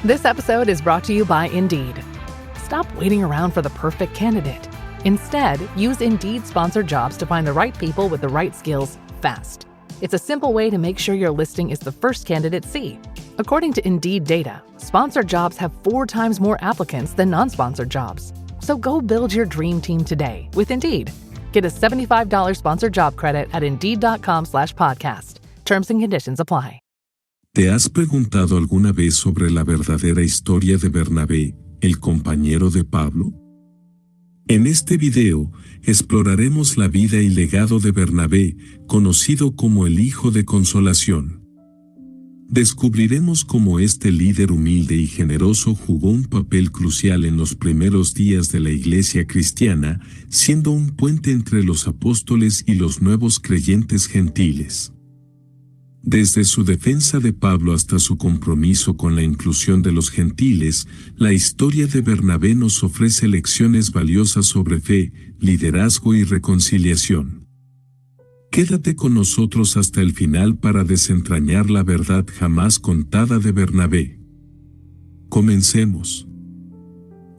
This episode is brought to you by Indeed. Stop waiting around for the perfect candidate. Instead, use Indeed sponsored jobs to find the right people with the right skills fast. It's a simple way to make sure your listing is the first candidates see. According to Indeed data, sponsored jobs have 4 times more applicants than non-sponsored jobs. So go build your dream team today with Indeed. Get a $75 sponsored job credit at Indeed.com/podcast. Terms and conditions apply. ¿Te has preguntado alguna vez sobre la verdadera historia de Bernabé, el compañero de Pablo? En este video, exploraremos la vida y legado de Bernabé, conocido como el Hijo de Consolación. Descubriremos cómo este líder humilde y generoso jugó un papel crucial en los primeros días de la iglesia cristiana, siendo un puente entre los apóstoles y los nuevos creyentes gentiles. Desde su defensa de Pablo hasta su compromiso con la inclusión de los gentiles, la historia de Bernabé nos ofrece lecciones valiosas sobre fe, liderazgo y reconciliación. Quédate con nosotros hasta el final para desentrañar la verdad jamás contada de Bernabé. Comencemos.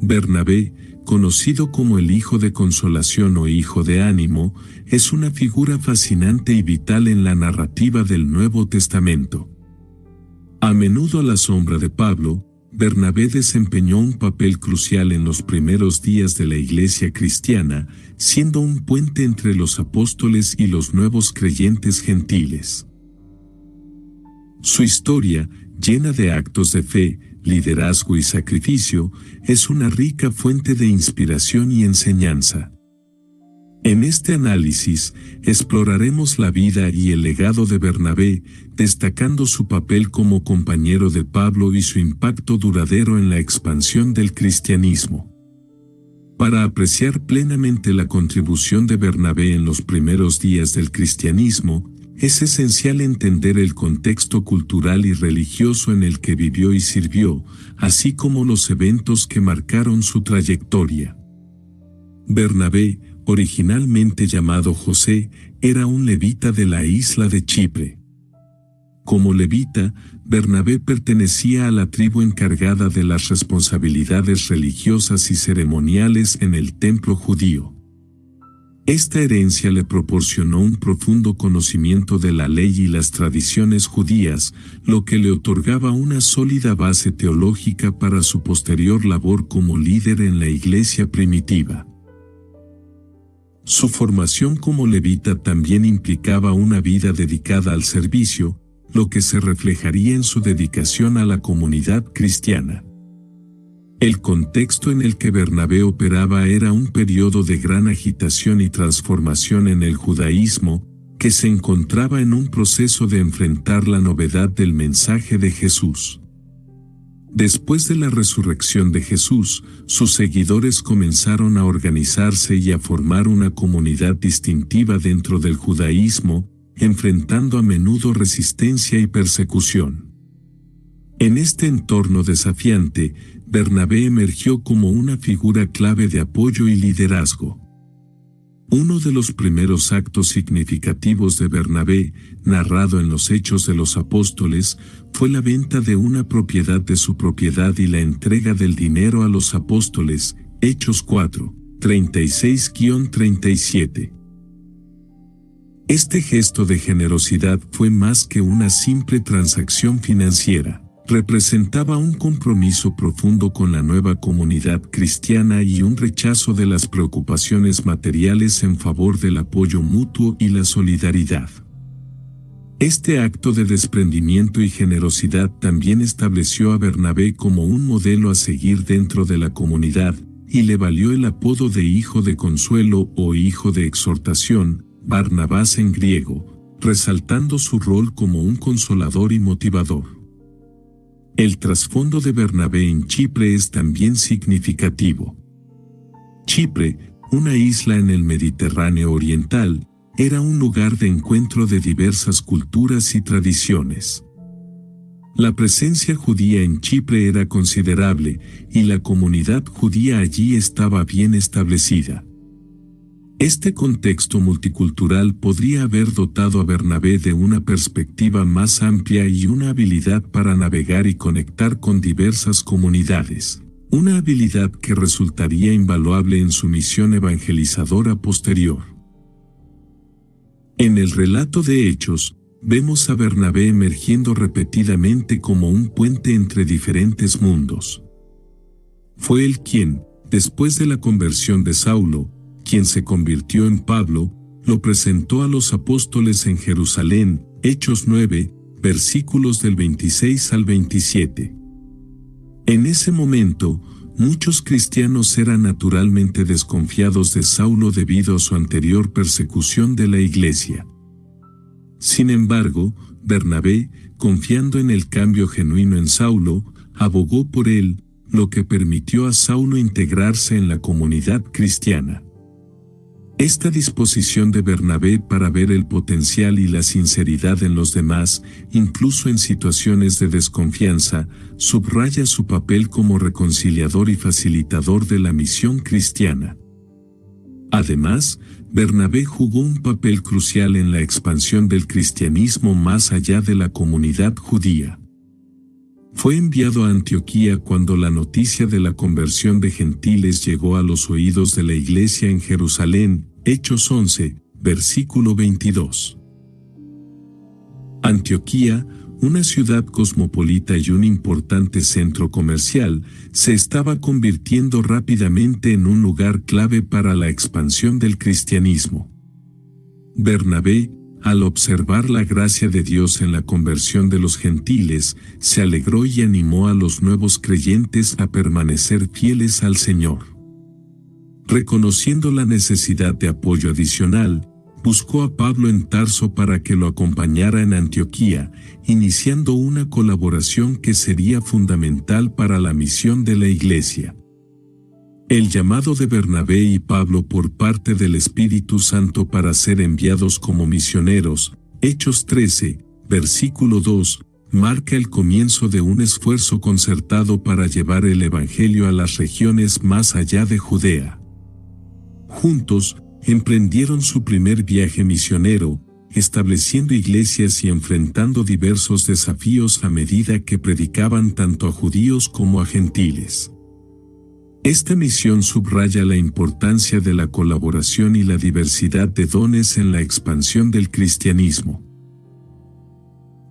Bernabé, conocido como el Hijo de Consolación o Hijo de Ánimo, es una figura fascinante y vital en la narrativa del Nuevo Testamento. A menudo a la sombra de Pablo, Bernabé desempeñó un papel crucial en los primeros días de la iglesia cristiana, siendo un puente entre los apóstoles y los nuevos creyentes gentiles. Su historia, llena de actos de fe, liderazgo y sacrificio, es una rica fuente de inspiración y enseñanza. En este análisis, exploraremos la vida y el legado de Bernabé, destacando su papel como compañero de Pablo y su impacto duradero en la expansión del cristianismo. Para apreciar plenamente la contribución de Bernabé en los primeros días del cristianismo, es esencial entender el contexto cultural y religioso en el que vivió y sirvió, así como los eventos que marcaron su trayectoria. Bernabé, originalmente llamado José, era un levita de la isla de Chipre. Como levita, Bernabé pertenecía a la tribu encargada de las responsabilidades religiosas y ceremoniales en el templo judío. Esta herencia le proporcionó un profundo conocimiento de la ley y las tradiciones judías, lo que le otorgaba una sólida base teológica para su posterior labor como líder en la iglesia primitiva. Su formación como levita también implicaba una vida dedicada al servicio, lo que se reflejaría en su dedicación a la comunidad cristiana. El contexto en el que Bernabé operaba era un periodo de gran agitación y transformación en el judaísmo, que se encontraba en un proceso de enfrentar la novedad del mensaje de Jesús. Después de la resurrección de Jesús, sus seguidores comenzaron a organizarse y a formar una comunidad distintiva dentro del judaísmo, enfrentando a menudo resistencia y persecución. En este entorno desafiante, Bernabé emergió como una figura clave de apoyo y liderazgo. Uno de los primeros actos significativos de Bernabé, narrado en los Hechos de los Apóstoles, fue la venta de una propiedad de su propiedad y la entrega del dinero a los apóstoles, Hechos 4, 36-37. Este gesto de generosidad fue más que una simple transacción financiera. Representaba un compromiso profundo con la nueva comunidad cristiana y un rechazo de las preocupaciones materiales en favor del apoyo mutuo y la solidaridad. Este acto de desprendimiento y generosidad también estableció a Bernabé como un modelo a seguir dentro de la comunidad, y le valió el apodo de Hijo de Consuelo o Hijo de Exhortación, Barnabás en griego, resaltando su rol como un consolador y motivador. El trasfondo de Bernabé en Chipre es también significativo. Chipre, una isla en el Mediterráneo oriental, era un lugar de encuentro de diversas culturas y tradiciones. La presencia judía en Chipre era considerable, y la comunidad judía allí estaba bien establecida. Este contexto multicultural podría haber dotado a Bernabé de una perspectiva más amplia y una habilidad para navegar y conectar con diversas comunidades, una habilidad que resultaría invaluable en su misión evangelizadora posterior. En el relato de Hechos, vemos a Bernabé emergiendo repetidamente como un puente entre diferentes mundos. Fue él quien, después de la conversión de Saulo, quien se convirtió en Pablo, lo presentó a los apóstoles en Jerusalén, Hechos 9, versículos del 26 al 27. En ese momento, muchos cristianos eran naturalmente desconfiados de Saulo debido a su anterior persecución de la iglesia. Sin embargo, Bernabé, confiando en el cambio genuino en Saulo, abogó por él, lo que permitió a Saulo integrarse en la comunidad cristiana. Esta disposición de Bernabé para ver el potencial y la sinceridad en los demás, incluso en situaciones de desconfianza, subraya su papel como reconciliador y facilitador de la misión cristiana. Además, Bernabé jugó un papel crucial en la expansión del cristianismo más allá de la comunidad judía. Fue enviado a Antioquía cuando la noticia de la conversión de gentiles llegó a los oídos de la iglesia en Jerusalén, Hechos 11, versículo 22. Antioquía, una ciudad cosmopolita y un importante centro comercial, se estaba convirtiendo rápidamente en un lugar clave para la expansión del cristianismo. Bernabé, al observar la gracia de Dios en la conversión de los gentiles, se alegró y animó a los nuevos creyentes a permanecer fieles al Señor. Reconociendo la necesidad de apoyo adicional, buscó a Pablo en Tarso para que lo acompañara en Antioquía, iniciando una colaboración que sería fundamental para la misión de la iglesia. El llamado de Bernabé y Pablo por parte del Espíritu Santo para ser enviados como misioneros, Hechos 13, versículo 2, marca el comienzo de un esfuerzo concertado para llevar el Evangelio a las regiones más allá de Judea. Juntos, emprendieron su primer viaje misionero, estableciendo iglesias y enfrentando diversos desafíos a medida que predicaban tanto a judíos como a gentiles. Esta misión subraya la importancia de la colaboración y la diversidad de dones en la expansión del cristianismo.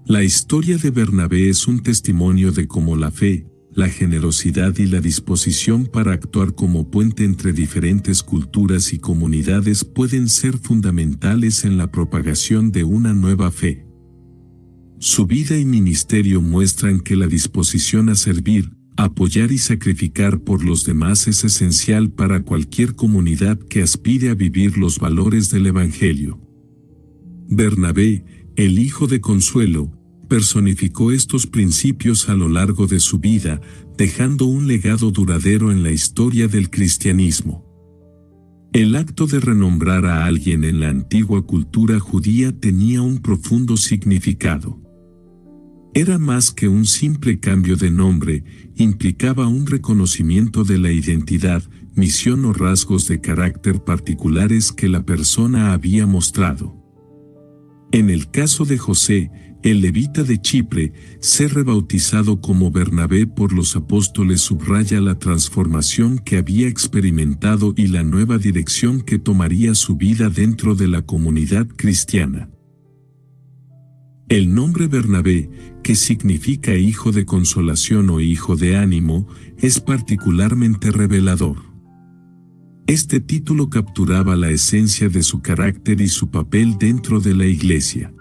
La historia de Bernabé es un testimonio de cómo la fe, la generosidad y la disposición para actuar como puente entre diferentes culturas y comunidades pueden ser fundamentales en la propagación de una nueva fe. Su vida y ministerio muestran que la disposición a servir, apoyar y sacrificar por los demás es esencial para cualquier comunidad que aspire a vivir los valores del Evangelio. Bernabé, el hijo de Consuelo, personificó estos principios a lo largo de su vida, dejando un legado duradero en la historia del cristianismo. El acto de renombrar a alguien en la antigua cultura judía tenía un profundo significado. Era más que un simple cambio de nombre, implicaba un reconocimiento de la identidad, misión o rasgos de carácter particulares que la persona había mostrado. En el caso de José, el levita de Chipre, ser rebautizado como Bernabé por los apóstoles subraya la transformación que había experimentado y la nueva dirección que tomaría su vida dentro de la comunidad cristiana. El nombre Bernabé, que significa hijo de consolación o hijo de ánimo, es particularmente revelador. Este título capturaba la esencia de su carácter y su papel dentro de la iglesia.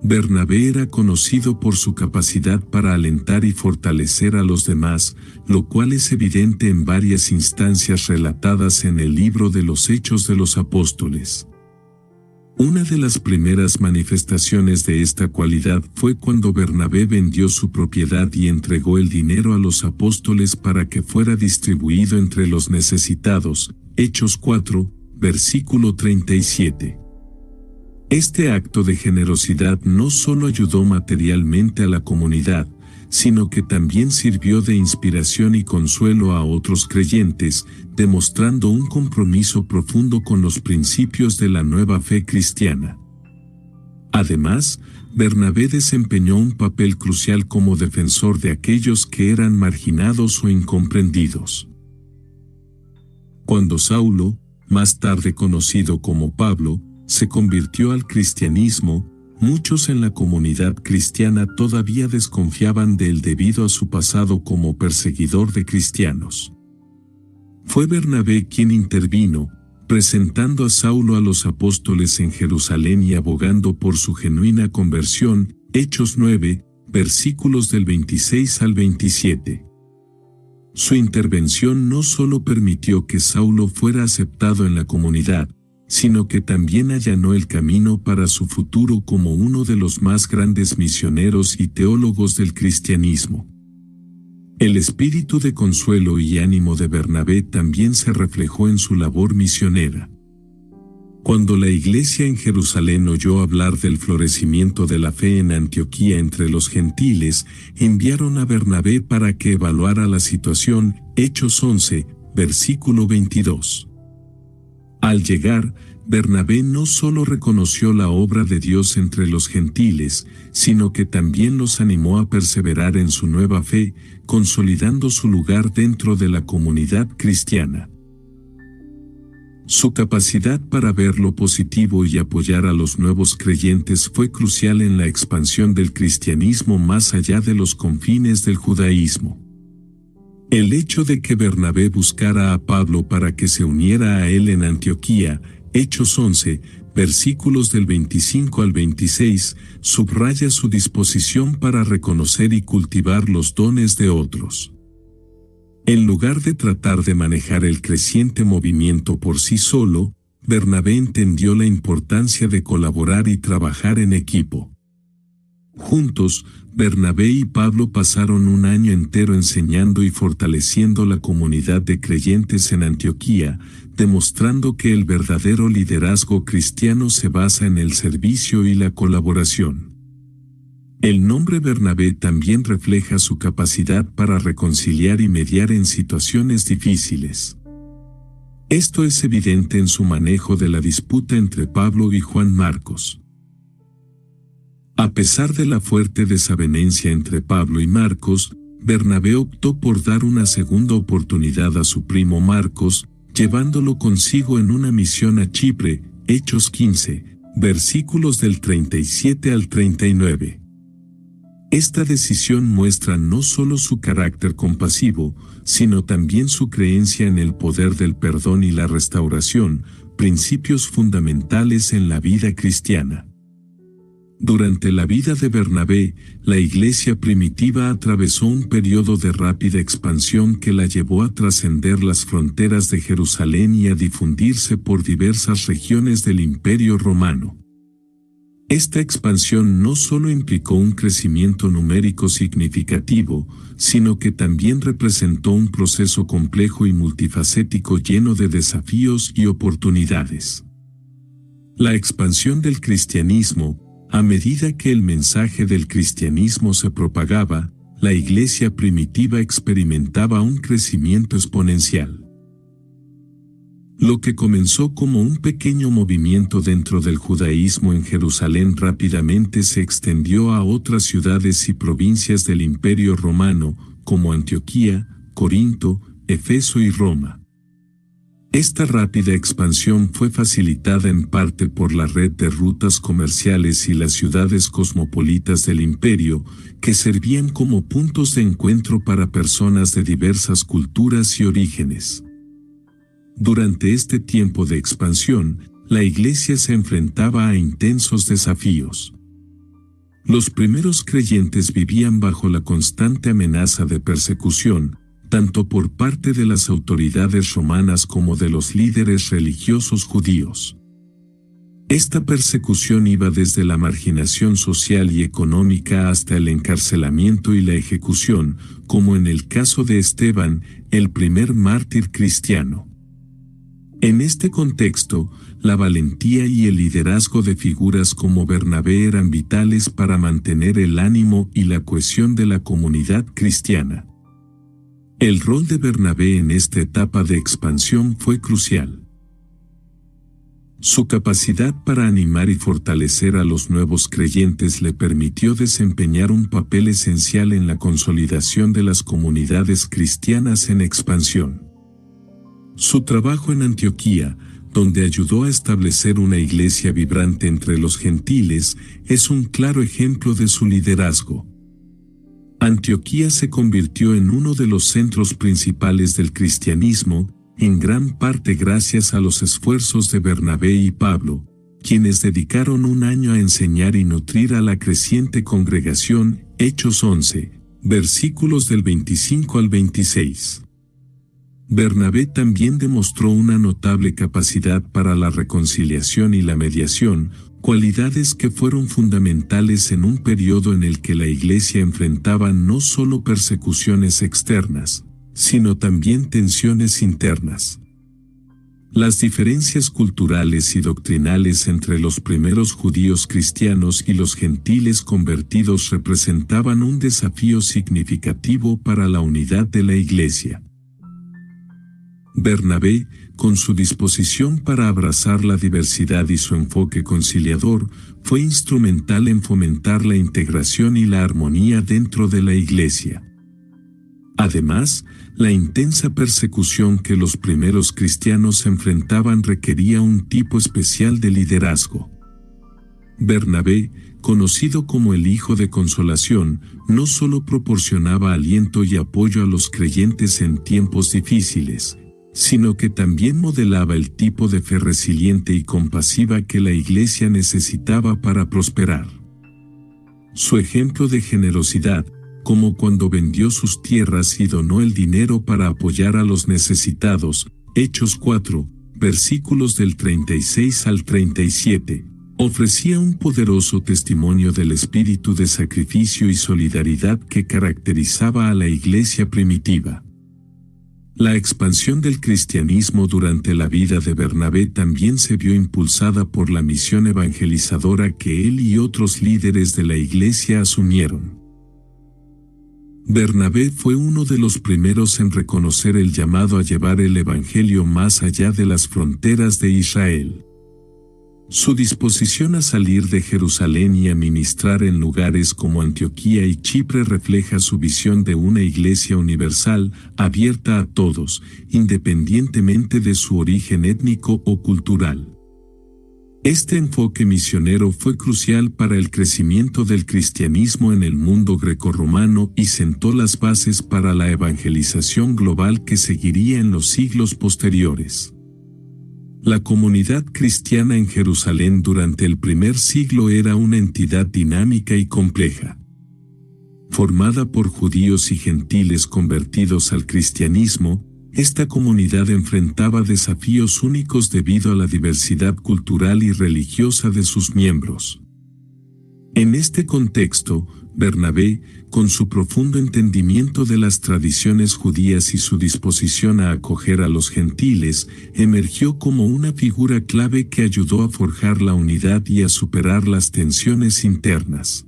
Bernabé era conocido por su capacidad para alentar y fortalecer a los demás, lo cual es evidente en varias instancias relatadas en el libro de los Hechos de los Apóstoles. Una de las primeras manifestaciones de esta cualidad fue cuando Bernabé vendió su propiedad y entregó el dinero a los apóstoles para que fuera distribuido entre los necesitados, Hechos 4, versículo 37. Este acto de generosidad no solo ayudó materialmente a la comunidad, sino que también sirvió de inspiración y consuelo a otros creyentes, demostrando un compromiso profundo con los principios de la nueva fe cristiana. Además, Bernabé desempeñó un papel crucial como defensor de aquellos que eran marginados o incomprendidos. Cuando Saulo, más tarde conocido como Pablo, se convirtió al cristianismo, muchos en la comunidad cristiana todavía desconfiaban de él debido a su pasado como perseguidor de cristianos. Fue Bernabé quien intervino, presentando a Saulo a los apóstoles en Jerusalén y abogando por su genuina conversión. Hechos 9, versículos del 26 al 27. Su intervención no solo permitió que Saulo fuera aceptado en la comunidad, sino que también allanó el camino para su futuro como uno de los más grandes misioneros y teólogos del cristianismo. El espíritu de consuelo y ánimo de Bernabé también se reflejó en su labor misionera. Cuando la iglesia en Jerusalén oyó hablar del florecimiento de la fe en Antioquía entre los gentiles, enviaron a Bernabé para que evaluara la situación. Hechos 11, versículo 22. Al llegar, Bernabé no solo reconoció la obra de Dios entre los gentiles, sino que también los animó a perseverar en su nueva fe, consolidando su lugar dentro de la comunidad cristiana. Su capacidad para ver lo positivo y apoyar a los nuevos creyentes fue crucial en la expansión del cristianismo más allá de los confines del judaísmo. El hecho de que Bernabé buscara a Pablo para que se uniera a él en Antioquía, Hechos 11, versículos del 25 al 26, subraya su disposición para reconocer y cultivar los dones de otros. En lugar de tratar de manejar el creciente movimiento por sí solo, Bernabé entendió la importancia de colaborar y trabajar en equipo. Juntos, Bernabé y Pablo pasaron un año entero enseñando y fortaleciendo la comunidad de creyentes en Antioquía, demostrando que el verdadero liderazgo cristiano se basa en el servicio y la colaboración. El nombre Bernabé también refleja su capacidad para reconciliar y mediar en situaciones difíciles. Esto es evidente en su manejo de la disputa entre Pablo y Juan Marcos. A pesar de la fuerte desavenencia entre Pablo y Marcos, Bernabé optó por dar una segunda oportunidad a su primo Marcos, llevándolo consigo en una misión a Chipre. Hechos 15, versículos del 37 al 39. Esta decisión muestra no solo su carácter compasivo, sino también su creencia en el poder del perdón y la restauración, principios fundamentales en la vida cristiana. Durante la vida de Bernabé, la iglesia primitiva atravesó un periodo de rápida expansión que la llevó a trascender las fronteras de Jerusalén y a difundirse por diversas regiones del Imperio Romano. Esta expansión no solo implicó un crecimiento numérico significativo, sino que también representó un proceso complejo y multifacético lleno de desafíos y oportunidades. La expansión del cristianismo. A medida que el mensaje del cristianismo se propagaba, la iglesia primitiva experimentaba un crecimiento exponencial. Lo que comenzó como un pequeño movimiento dentro del judaísmo en Jerusalén rápidamente se extendió a otras ciudades y provincias del Imperio Romano, como Antioquía, Corinto, Éfeso y Roma. Esta rápida expansión fue facilitada en parte por la red de rutas comerciales y las ciudades cosmopolitas del imperio, que servían como puntos de encuentro para personas de diversas culturas y orígenes. Durante este tiempo de expansión, la iglesia se enfrentaba a intensos desafíos. Los primeros creyentes vivían bajo la constante amenaza de persecución, tanto por parte de las autoridades romanas como de los líderes religiosos judíos. Esta persecución iba desde la marginación social y económica hasta el encarcelamiento y la ejecución, como en el caso de Esteban, el primer mártir cristiano. En este contexto, la valentía y el liderazgo de figuras como Bernabé eran vitales para mantener el ánimo y la cohesión de la comunidad cristiana. El rol de Bernabé en esta etapa de expansión fue crucial. Su capacidad para animar y fortalecer a los nuevos creyentes le permitió desempeñar un papel esencial en la consolidación de las comunidades cristianas en expansión. Su trabajo en Antioquía, donde ayudó a establecer una iglesia vibrante entre los gentiles, es un claro ejemplo de su liderazgo. Antioquía se convirtió en uno de los centros principales del cristianismo, en gran parte gracias a los esfuerzos de Bernabé y Pablo, quienes dedicaron un año a enseñar y nutrir a la creciente congregación. Hechos 11, versículos del 25 al 26. Bernabé también demostró una notable capacidad para la reconciliación y la mediación, cualidades que fueron fundamentales en un periodo en el que la iglesia enfrentaba no solo persecuciones externas, sino también tensiones internas. Las diferencias culturales y doctrinales entre los primeros judíos cristianos y los gentiles convertidos representaban un desafío significativo para la unidad de la iglesia. Bernabé, con su disposición para abrazar la diversidad y su enfoque conciliador, fue instrumental en fomentar la integración y la armonía dentro de la iglesia. Además, la intensa persecución que los primeros cristianos enfrentaban requería un tipo especial de liderazgo. Bernabé, conocido como el Hijo de Consolación, no solo proporcionaba aliento y apoyo a los creyentes en tiempos difíciles, sino que también modelaba el tipo de fe resiliente y compasiva que la iglesia necesitaba para prosperar. Su ejemplo de generosidad, como cuando vendió sus tierras y donó el dinero para apoyar a los necesitados, Hechos 4, versículos del 36 al 37, ofrecía un poderoso testimonio del espíritu de sacrificio y solidaridad que caracterizaba a la iglesia primitiva. La expansión del cristianismo durante la vida de Bernabé también se vio impulsada por la misión evangelizadora que él y otros líderes de la iglesia asumieron. Bernabé fue uno de los primeros en reconocer el llamado a llevar el evangelio más allá de las fronteras de Israel. Su disposición a salir de Jerusalén y a ministrar en lugares como Antioquía y Chipre refleja su visión de una iglesia universal, abierta a todos, independientemente de su origen étnico o cultural. Este enfoque misionero fue crucial para el crecimiento del cristianismo en el mundo grecorromano y sentó las bases para la evangelización global que seguiría en los siglos posteriores. La comunidad cristiana en Jerusalén durante el primer siglo era una entidad dinámica y compleja. Formada por judíos y gentiles convertidos al cristianismo, esta comunidad enfrentaba desafíos únicos debido a la diversidad cultural y religiosa de sus miembros. En este contexto, Bernabé, con su profundo entendimiento de las tradiciones judías y su disposición a acoger a los gentiles, emergió como una figura clave que ayudó a forjar la unidad y a superar las tensiones internas.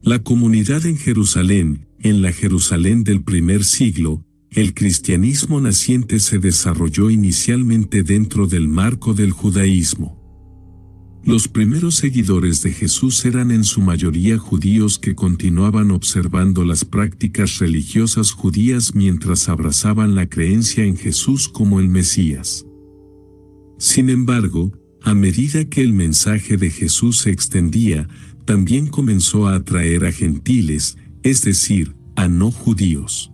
La comunidad en Jerusalén, en la Jerusalén del primer siglo, el cristianismo naciente se desarrolló inicialmente dentro del marco del judaísmo. Los primeros seguidores de Jesús eran en su mayoría judíos que continuaban observando las prácticas religiosas judías mientras abrazaban la creencia en Jesús como el Mesías. Sin embargo, a medida que el mensaje de Jesús se extendía, también comenzó a atraer a gentiles, es decir, a no judíos.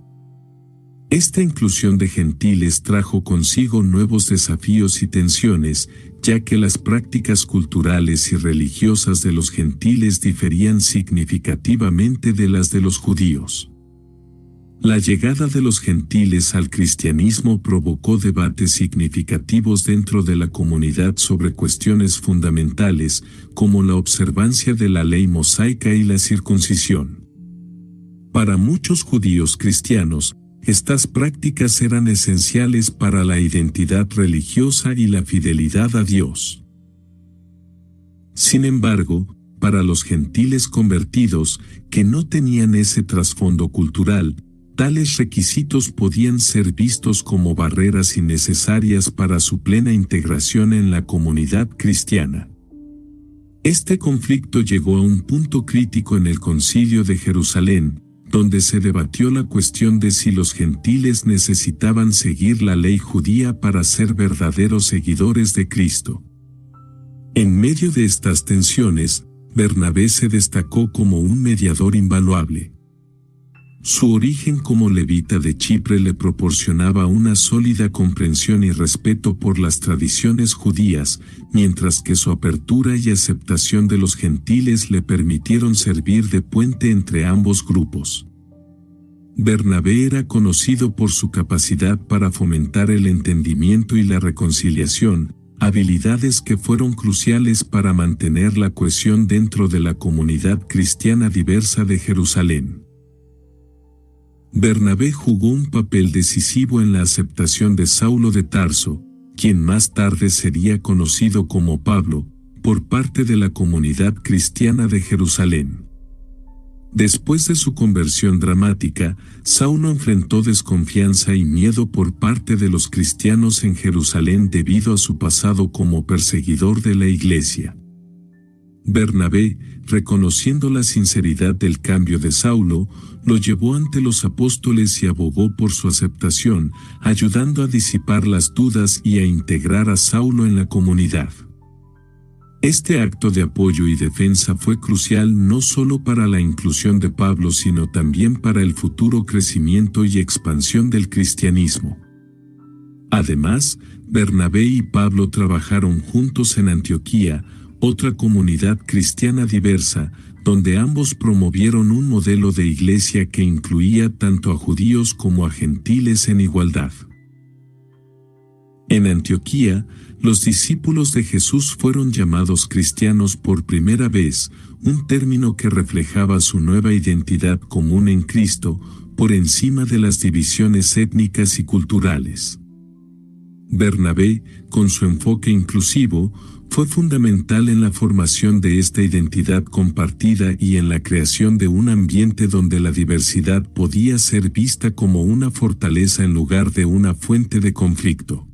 Esta inclusión de gentiles trajo consigo nuevos desafíos y tensiones, ya que las prácticas culturales y religiosas de los gentiles diferían significativamente de las de los judíos. La llegada de los gentiles al cristianismo provocó debates significativos dentro de la comunidad sobre cuestiones fundamentales, como la observancia de la ley mosaica y la circuncisión. Para muchos judíos cristianos, Estas prácticas eran esenciales para la identidad religiosa y la fidelidad a Dios. Sin embargo, para los gentiles convertidos, que no tenían ese trasfondo cultural, tales requisitos podían ser vistos como barreras innecesarias para su plena integración en la comunidad cristiana. Este conflicto llegó a un punto crítico en el Concilio de Jerusalén, donde se debatió la cuestión de si los gentiles necesitaban seguir la ley judía para ser verdaderos seguidores de Cristo. En medio de estas tensiones, Bernabé se destacó como un mediador invaluable. Su origen como levita de Chipre le proporcionaba una sólida comprensión y respeto por las tradiciones judías, mientras que su apertura y aceptación de los gentiles le permitieron servir de puente entre ambos grupos. Bernabé era conocido por su capacidad para fomentar el entendimiento y la reconciliación, habilidades que fueron cruciales para mantener la cohesión dentro de la comunidad cristiana diversa de Jerusalén. Bernabé jugó un papel decisivo en la aceptación de Saulo de Tarso, quien más tarde sería conocido como Pablo, por parte de la comunidad cristiana de Jerusalén. Después de su conversión dramática, Saulo enfrentó desconfianza y miedo por parte de los cristianos en Jerusalén debido a su pasado como perseguidor de la iglesia. Bernabé, reconociendo la sinceridad del cambio de Saulo, lo llevó ante los apóstoles y abogó por su aceptación, ayudando a disipar las dudas y a integrar a Saulo en la comunidad. Este acto de apoyo y defensa fue crucial no solo para la inclusión de Pablo sino también para el futuro crecimiento y expansión del cristianismo. Además, Bernabé y Pablo trabajaron juntos en Antioquía, otra comunidad cristiana diversa, donde ambos promovieron un modelo de iglesia que incluía tanto a judíos como a gentiles en igualdad. En Antioquía, los discípulos de Jesús fueron llamados cristianos por primera vez, un término que reflejaba su nueva identidad común en Cristo, por encima de las divisiones étnicas y culturales. Bernabé, con su enfoque inclusivo, fue fundamental en la formación de esta identidad compartida y en la creación de un ambiente donde la diversidad podía ser vista como una fortaleza en lugar de una fuente de conflicto.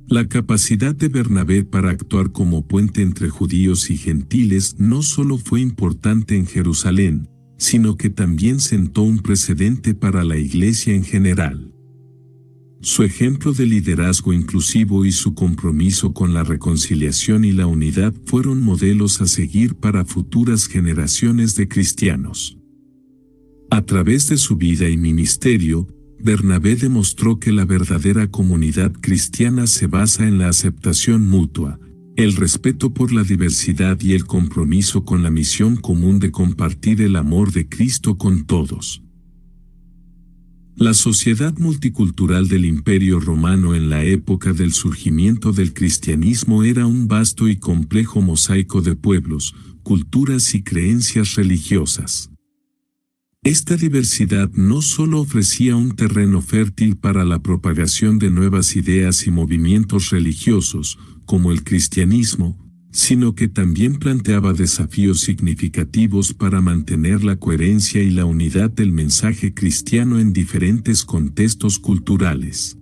La capacidad de Bernabé para actuar como puente entre judíos y gentiles no solo fue importante en Jerusalén, sino que también sentó un precedente para la iglesia en general. Su ejemplo de liderazgo inclusivo y su compromiso con la reconciliación y la unidad fueron modelos a seguir para futuras generaciones de cristianos. A través de su vida y ministerio, Bernabé demostró que la verdadera comunidad cristiana se basa en la aceptación mutua, el respeto por la diversidad y el compromiso con la misión común de compartir el amor de Cristo con todos. La sociedad multicultural del Imperio Romano en la época del surgimiento del cristianismo era un vasto y complejo mosaico de pueblos, culturas y creencias religiosas. Esta diversidad no solo ofrecía un terreno fértil para la propagación de nuevas ideas y movimientos religiosos, como el cristianismo, sino que también planteaba desafíos significativos para mantener la coherencia y la unidad del mensaje cristiano en diferentes contextos culturales.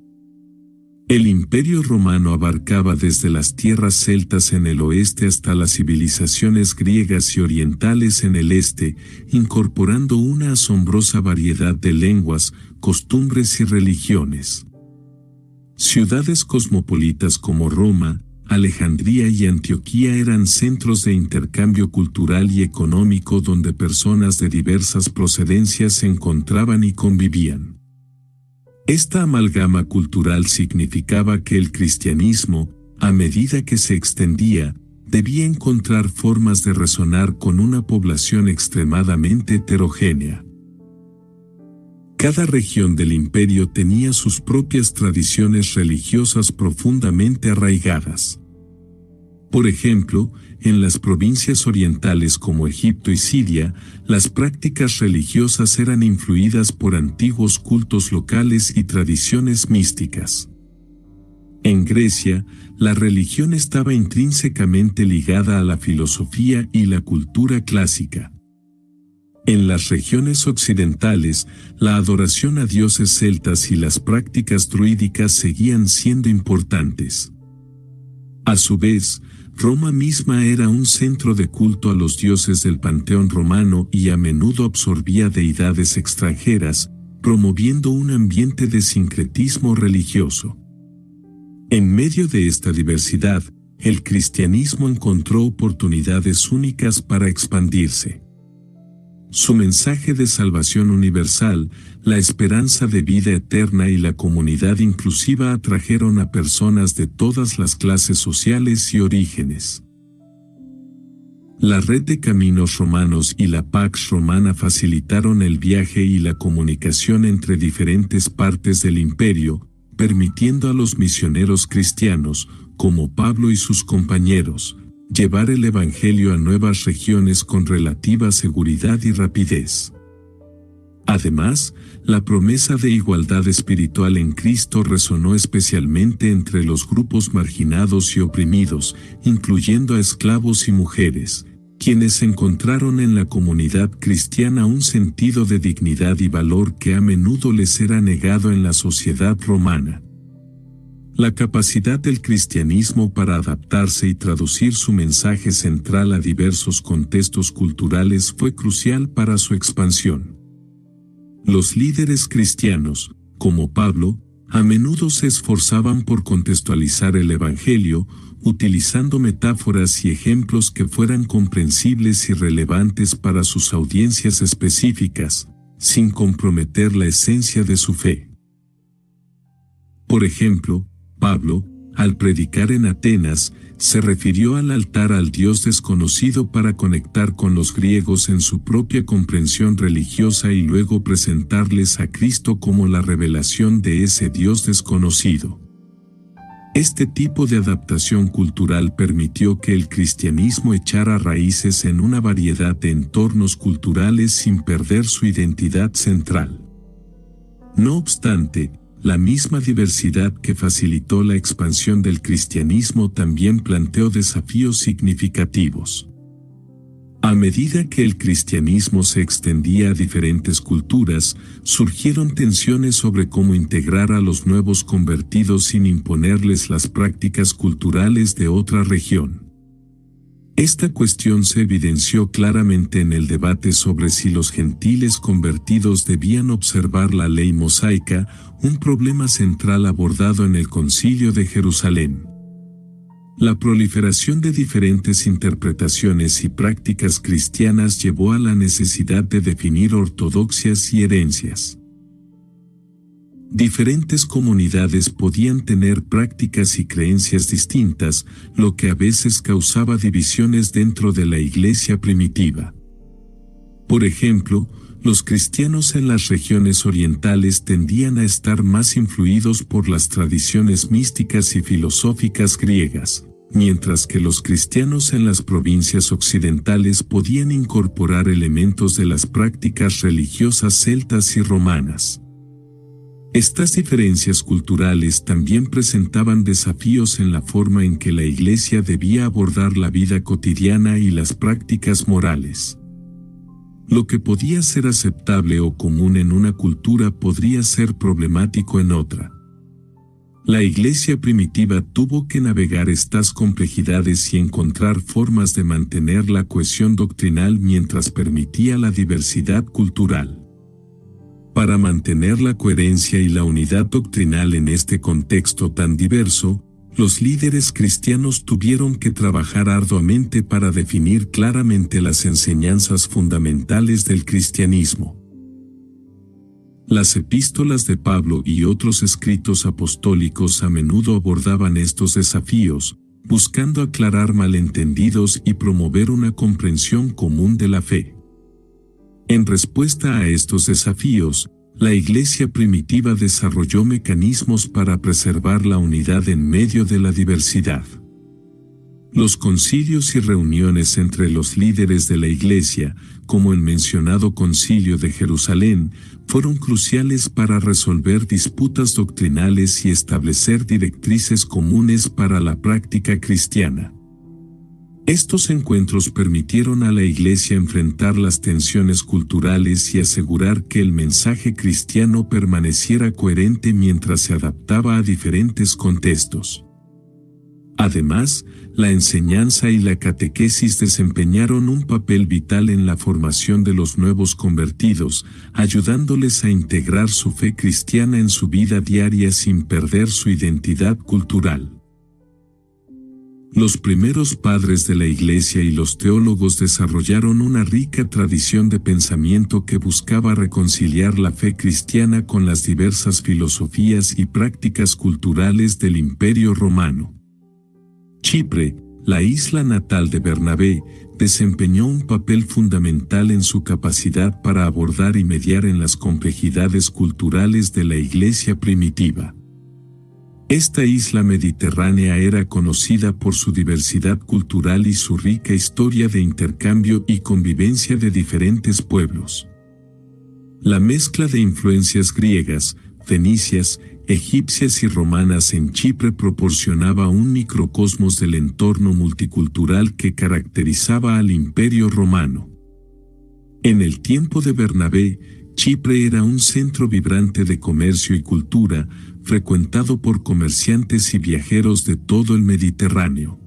El Imperio Romano abarcaba desde las tierras celtas en el oeste hasta las civilizaciones griegas y orientales en el este, incorporando una asombrosa variedad de lenguas, costumbres y religiones. Ciudades cosmopolitas como Roma, Alejandría y Antioquía eran centros de intercambio cultural y económico donde personas de diversas procedencias se encontraban y convivían. Esta amalgama cultural significaba que el cristianismo, a medida que se extendía, debía encontrar formas de resonar con una población extremadamente heterogénea. Cada región del imperio tenía sus propias tradiciones religiosas profundamente arraigadas. Por ejemplo, en las provincias orientales como Egipto y Siria, las prácticas religiosas eran influidas por antiguos cultos locales y tradiciones místicas. En Grecia, la religión estaba intrínsecamente ligada a la filosofía y la cultura clásica. En las regiones occidentales, la adoración a dioses celtas y las prácticas druídicas seguían siendo importantes. A su vez, Roma misma era un centro de culto a los dioses del panteón romano y a menudo absorbía deidades extranjeras, promoviendo un ambiente de sincretismo religioso. En medio de esta diversidad, el cristianismo encontró oportunidades únicas para expandirse. Su mensaje de salvación universal, la esperanza de vida eterna y la comunidad inclusiva atrajeron a personas de todas las clases sociales y orígenes. La red de caminos romanos y la Pax Romana facilitaron el viaje y la comunicación entre diferentes partes del imperio, permitiendo a los misioneros cristianos, como Pablo y sus compañeros, llevar el Evangelio a nuevas regiones con relativa seguridad y rapidez. Además, la promesa de igualdad espiritual en Cristo resonó especialmente entre los grupos marginados y oprimidos, incluyendo a esclavos y mujeres, quienes encontraron en la comunidad cristiana un sentido de dignidad y valor que a menudo les era negado en la sociedad romana. La capacidad del cristianismo para adaptarse y traducir su mensaje central a diversos contextos culturales fue crucial para su expansión. Los líderes cristianos, como Pablo, a menudo se esforzaban por contextualizar el Evangelio, utilizando metáforas y ejemplos que fueran comprensibles y relevantes para sus audiencias específicas, sin comprometer la esencia de su fe. Por ejemplo, Pablo, al predicar en Atenas, se refirió al altar al Dios desconocido para conectar con los griegos en su propia comprensión religiosa y luego presentarles a Cristo como la revelación de ese Dios desconocido. Este tipo de adaptación cultural permitió que el cristianismo echara raíces en una variedad de entornos culturales sin perder su identidad central. No obstante, la misma diversidad que facilitó la expansión del cristianismo también planteó desafíos significativos. A medida que el cristianismo se extendía a diferentes culturas, surgieron tensiones sobre cómo integrar a los nuevos convertidos sin imponerles las prácticas culturales de otra región. Esta cuestión se evidenció claramente en el debate sobre si los gentiles convertidos debían observar la ley mosaica, un problema central abordado en el Concilio de Jerusalén. La proliferación de diferentes interpretaciones y prácticas cristianas llevó a la necesidad de definir ortodoxias y herencias. Diferentes comunidades podían tener prácticas y creencias distintas, lo que a veces causaba divisiones dentro de la iglesia primitiva. Por ejemplo, los cristianos en las regiones orientales tendían a estar más influidos por las tradiciones místicas y filosóficas griegas, mientras que los cristianos en las provincias occidentales podían incorporar elementos de las prácticas religiosas celtas y romanas. Estas diferencias culturales también presentaban desafíos en la forma en que la Iglesia debía abordar la vida cotidiana y las prácticas morales. Lo que podía ser aceptable o común en una cultura podría ser problemático en otra. La Iglesia primitiva tuvo que navegar estas complejidades y encontrar formas de mantener la cohesión doctrinal mientras permitía la diversidad cultural. Para mantener la coherencia y la unidad doctrinal en este contexto tan diverso, los líderes cristianos tuvieron que trabajar arduamente para definir claramente las enseñanzas fundamentales del cristianismo. Las epístolas de Pablo y otros escritos apostólicos a menudo abordaban estos desafíos, buscando aclarar malentendidos y promover una comprensión común de la fe. En respuesta a estos desafíos, la Iglesia primitiva desarrolló mecanismos para preservar la unidad en medio de la diversidad. Los concilios y reuniones entre los líderes de la Iglesia, como el mencionado Concilio de Jerusalén, fueron cruciales para resolver disputas doctrinales y establecer directrices comunes para la práctica cristiana. Estos encuentros permitieron a la Iglesia enfrentar las tensiones culturales y asegurar que el mensaje cristiano permaneciera coherente mientras se adaptaba a diferentes contextos. Además, la enseñanza y la catequesis desempeñaron un papel vital en la formación de los nuevos convertidos, ayudándoles a integrar su fe cristiana en su vida diaria sin perder su identidad cultural. Los primeros padres de la Iglesia y los teólogos desarrollaron una rica tradición de pensamiento que buscaba reconciliar la fe cristiana con las diversas filosofías y prácticas culturales del Imperio Romano. Chipre, la isla natal de Bernabé, desempeñó un papel fundamental en su capacidad para abordar y mediar en las complejidades culturales de la Iglesia primitiva. Esta isla mediterránea era conocida por su diversidad cultural y su rica historia de intercambio y convivencia de diferentes pueblos. La mezcla de influencias griegas, fenicias, egipcias y romanas en Chipre proporcionaba un microcosmos del entorno multicultural que caracterizaba al Imperio Romano. En el tiempo de Bernabé, Chipre era un centro vibrante de comercio y cultura, frecuentado por comerciantes y viajeros de todo el Mediterráneo.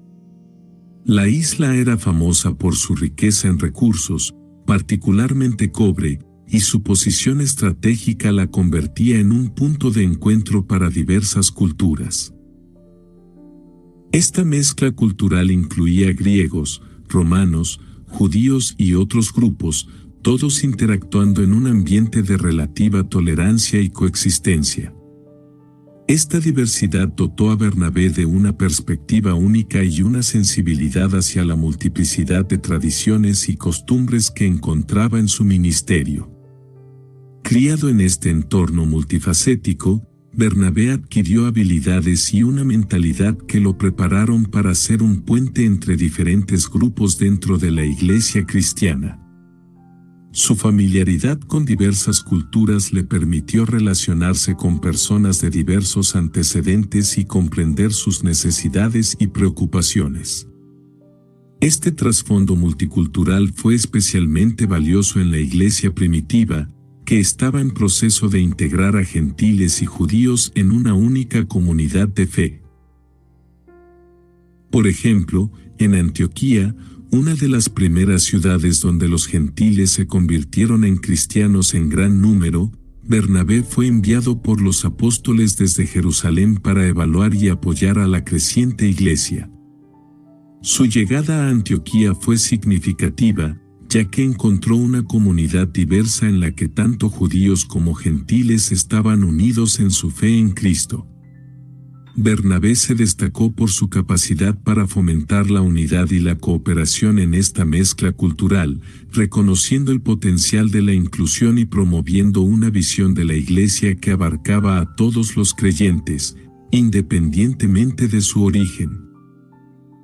La isla era famosa por su riqueza en recursos, particularmente cobre, y su posición estratégica la convertía en un punto de encuentro para diversas culturas. Esta mezcla cultural incluía griegos, romanos, judíos y otros grupos, todos interactuando en un ambiente de relativa tolerancia y coexistencia. Esta diversidad dotó a Bernabé de una perspectiva única y una sensibilidad hacia la multiplicidad de tradiciones y costumbres que encontraba en su ministerio. Criado en este entorno multifacético, Bernabé adquirió habilidades y una mentalidad que lo prepararon para ser un puente entre diferentes grupos dentro de la Iglesia cristiana. Su familiaridad con diversas culturas le permitió relacionarse con personas de diversos antecedentes y comprender sus necesidades y preocupaciones. Este trasfondo multicultural fue especialmente valioso en la Iglesia primitiva, que estaba en proceso de integrar a gentiles y judíos en una única comunidad de fe. Por ejemplo, en Antioquía, una de las primeras ciudades donde los gentiles se convirtieron en cristianos en gran número, Bernabé fue enviado por los apóstoles desde Jerusalén para evaluar y apoyar a la creciente iglesia. Su llegada a Antioquía fue significativa, ya que encontró una comunidad diversa en la que tanto judíos como gentiles estaban unidos en su fe en Cristo. Bernabé se destacó por su capacidad para fomentar la unidad y la cooperación en esta mezcla cultural, reconociendo el potencial de la inclusión y promoviendo una visión de la Iglesia que abarcaba a todos los creyentes, independientemente de su origen.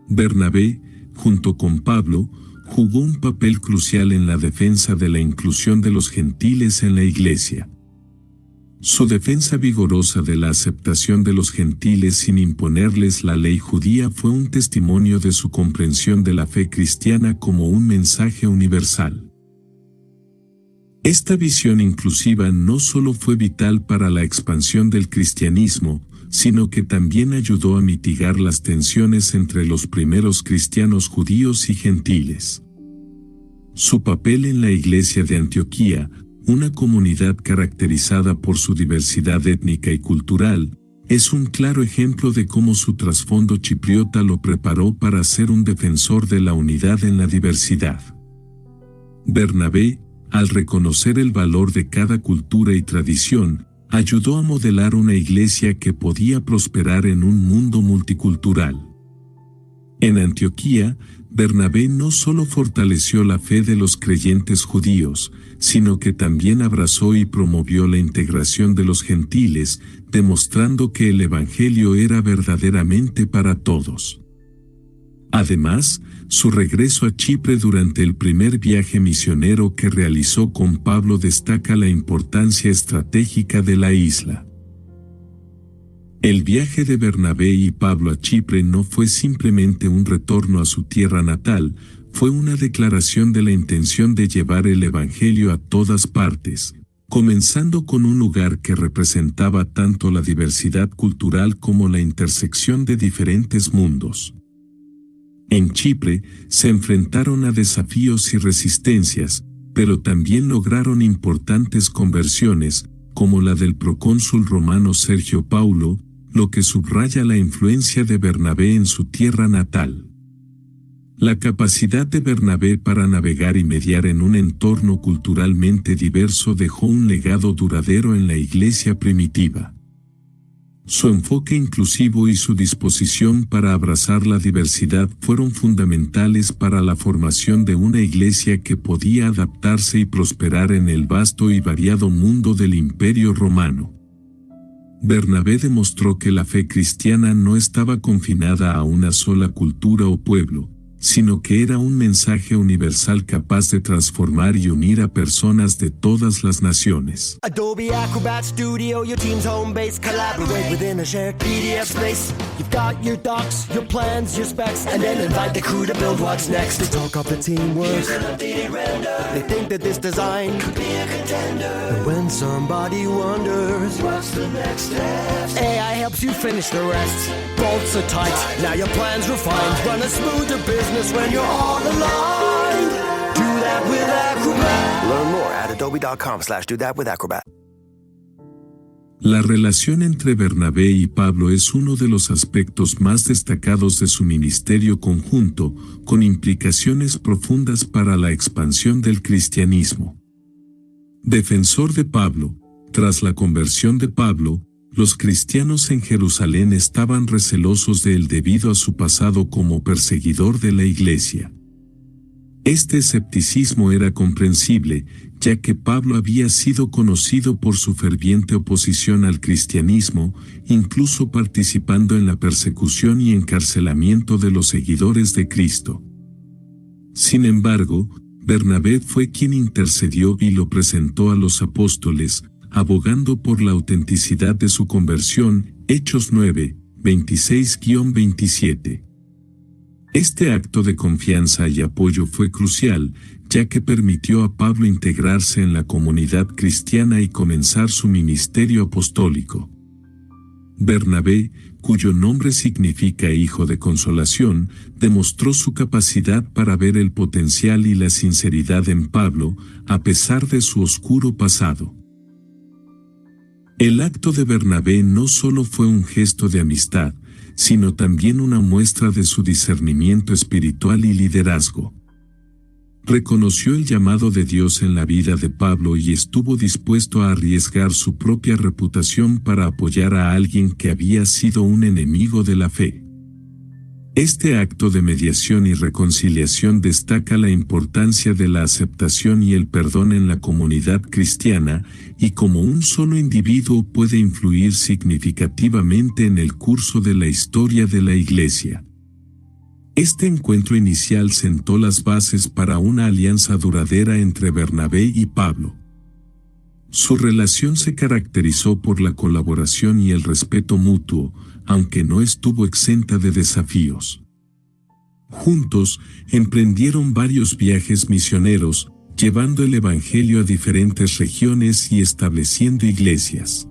Bernabé, junto con Pablo, jugó un papel crucial en la defensa de la inclusión de los gentiles en la Iglesia. Su defensa vigorosa de la aceptación de los gentiles sin imponerles la ley judía fue un testimonio de su comprensión de la fe cristiana como un mensaje universal. Esta visión inclusiva no solo fue vital para la expansión del cristianismo, sino que también ayudó a mitigar las tensiones entre los primeros cristianos judíos y gentiles. Su papel en la Iglesia de Antioquía, una comunidad caracterizada por su diversidad étnica y cultural, es un claro ejemplo de cómo su trasfondo chipriota lo preparó para ser un defensor de la unidad en la diversidad. Bernabé, al reconocer el valor de cada cultura y tradición, ayudó a modelar una iglesia que podía prosperar en un mundo multicultural. En Antioquía, Bernabé no solo fortaleció la fe de los creyentes judíos, sino que también abrazó y promovió la integración de los gentiles, demostrando que el Evangelio era verdaderamente para todos. Además, su regreso a Chipre durante el primer viaje misionero que realizó con Pablo destaca la importancia estratégica de la isla. El viaje de Bernabé y Pablo a Chipre no fue simplemente un retorno a su tierra natal, fue una declaración de la intención de llevar el Evangelio a todas partes, comenzando con un lugar que representaba tanto la diversidad cultural como la intersección de diferentes mundos. En Chipre se enfrentaron a desafíos y resistencias, pero también lograron importantes conversiones, como la del procónsul romano Sergio Paulo, lo que subraya la influencia de Bernabé en su tierra natal. La capacidad de Bernabé para navegar y mediar en un entorno culturalmente diverso dejó un legado duradero en la iglesia primitiva. Su enfoque inclusivo y su disposición para abrazar la diversidad fueron fundamentales para la formación de una iglesia que podía adaptarse y prosperar en el vasto y variado mundo del Imperio Romano. Bernabé demostró que la fe cristiana no estaba confinada a una sola cultura o pueblo, sino que era un mensaje universal capaz de transformar y unir a personas de todas las naciones. Adobe Acrobat Studio, your team's home base. Collaborate within a shared PDF space. You've got your docs, your plans, your specs, and then invite the crew to build what's next. They talk up the teamwork. They think that this design could be a contender. And when somebody wonders what's the next step, AI helps you finish the rest. Bolts are tight, now your plan's refined. Run a smoother business when you're all aligned. Do that with Acrobat. Learn more at adobe.com/do-that-with-Acrobat. La relación entre Bernabé y Pablo es uno de los aspectos más destacados de su ministerio conjunto, con implicaciones profundas para la expansión del cristianismo. Defensor de Pablo, tras la conversión de Pablo, los cristianos en Jerusalén estaban recelosos de él debido a su pasado como perseguidor de la iglesia. Este escepticismo era comprensible, ya que Pablo había sido conocido por su ferviente oposición al cristianismo, incluso participando en la persecución y encarcelamiento de los seguidores de Cristo. Sin embargo, Bernabé fue quien intercedió y lo presentó a los apóstoles, abogando por la autenticidad de su conversión, Hechos 9, 26-27. Este acto de confianza y apoyo fue crucial, ya que permitió a Pablo integrarse en la comunidad cristiana y comenzar su ministerio apostólico. Bernabé, cuyo nombre significa hijo de consolación, demostró su capacidad para ver el potencial y la sinceridad en Pablo, a pesar de su oscuro pasado. El acto de Bernabé no solo fue un gesto de amistad, sino también una muestra de su discernimiento espiritual y liderazgo. Reconoció el llamado de Dios en la vida de Pablo y estuvo dispuesto a arriesgar su propia reputación para apoyar a alguien que había sido un enemigo de la fe. Este acto de mediación y reconciliación destaca la importancia de la aceptación y el perdón en la comunidad cristiana, y cómo un solo individuo puede influir significativamente en el curso de la historia de la Iglesia. Este encuentro inicial sentó las bases para una alianza duradera entre Bernabé y Pablo. Su relación se caracterizó por la colaboración y el respeto mutuo, aunque no estuvo exenta de desafíos. Juntos, emprendieron varios viajes misioneros, llevando el Evangelio a diferentes regiones y estableciendo iglesias.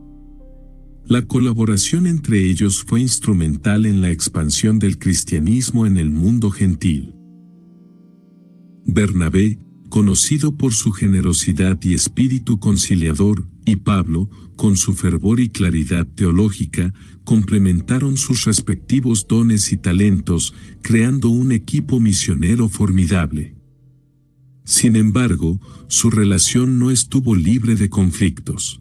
La colaboración entre ellos fue instrumental en la expansión del cristianismo en el mundo gentil. Bernabé, conocido por su generosidad y espíritu conciliador, y Pablo, con su fervor y claridad teológica, complementaron sus respectivos dones y talentos, creando un equipo misionero formidable. Sin embargo, su relación no estuvo libre de conflictos.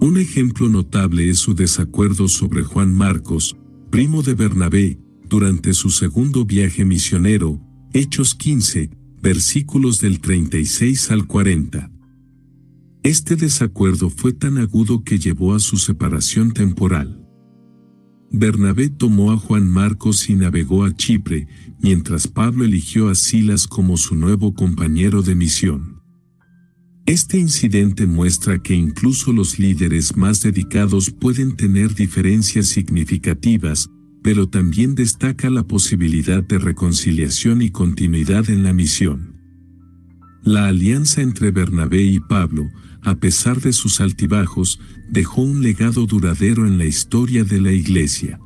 Un ejemplo notable es su desacuerdo sobre Juan Marcos, primo de Bernabé, durante su segundo viaje misionero, Hechos 15, versículos del 36 al 40. Este desacuerdo fue tan agudo que llevó a su separación temporal. Bernabé tomó a Juan Marcos y navegó a Chipre, mientras Pablo eligió a Silas como su nuevo compañero de misión. Este incidente muestra que incluso los líderes más dedicados pueden tener diferencias significativas, pero también destaca la posibilidad de reconciliación y continuidad en la misión. La alianza entre Bernabé y Pablo, a pesar de sus altibajos, dejó un legado duradero en la historia de la Iglesia.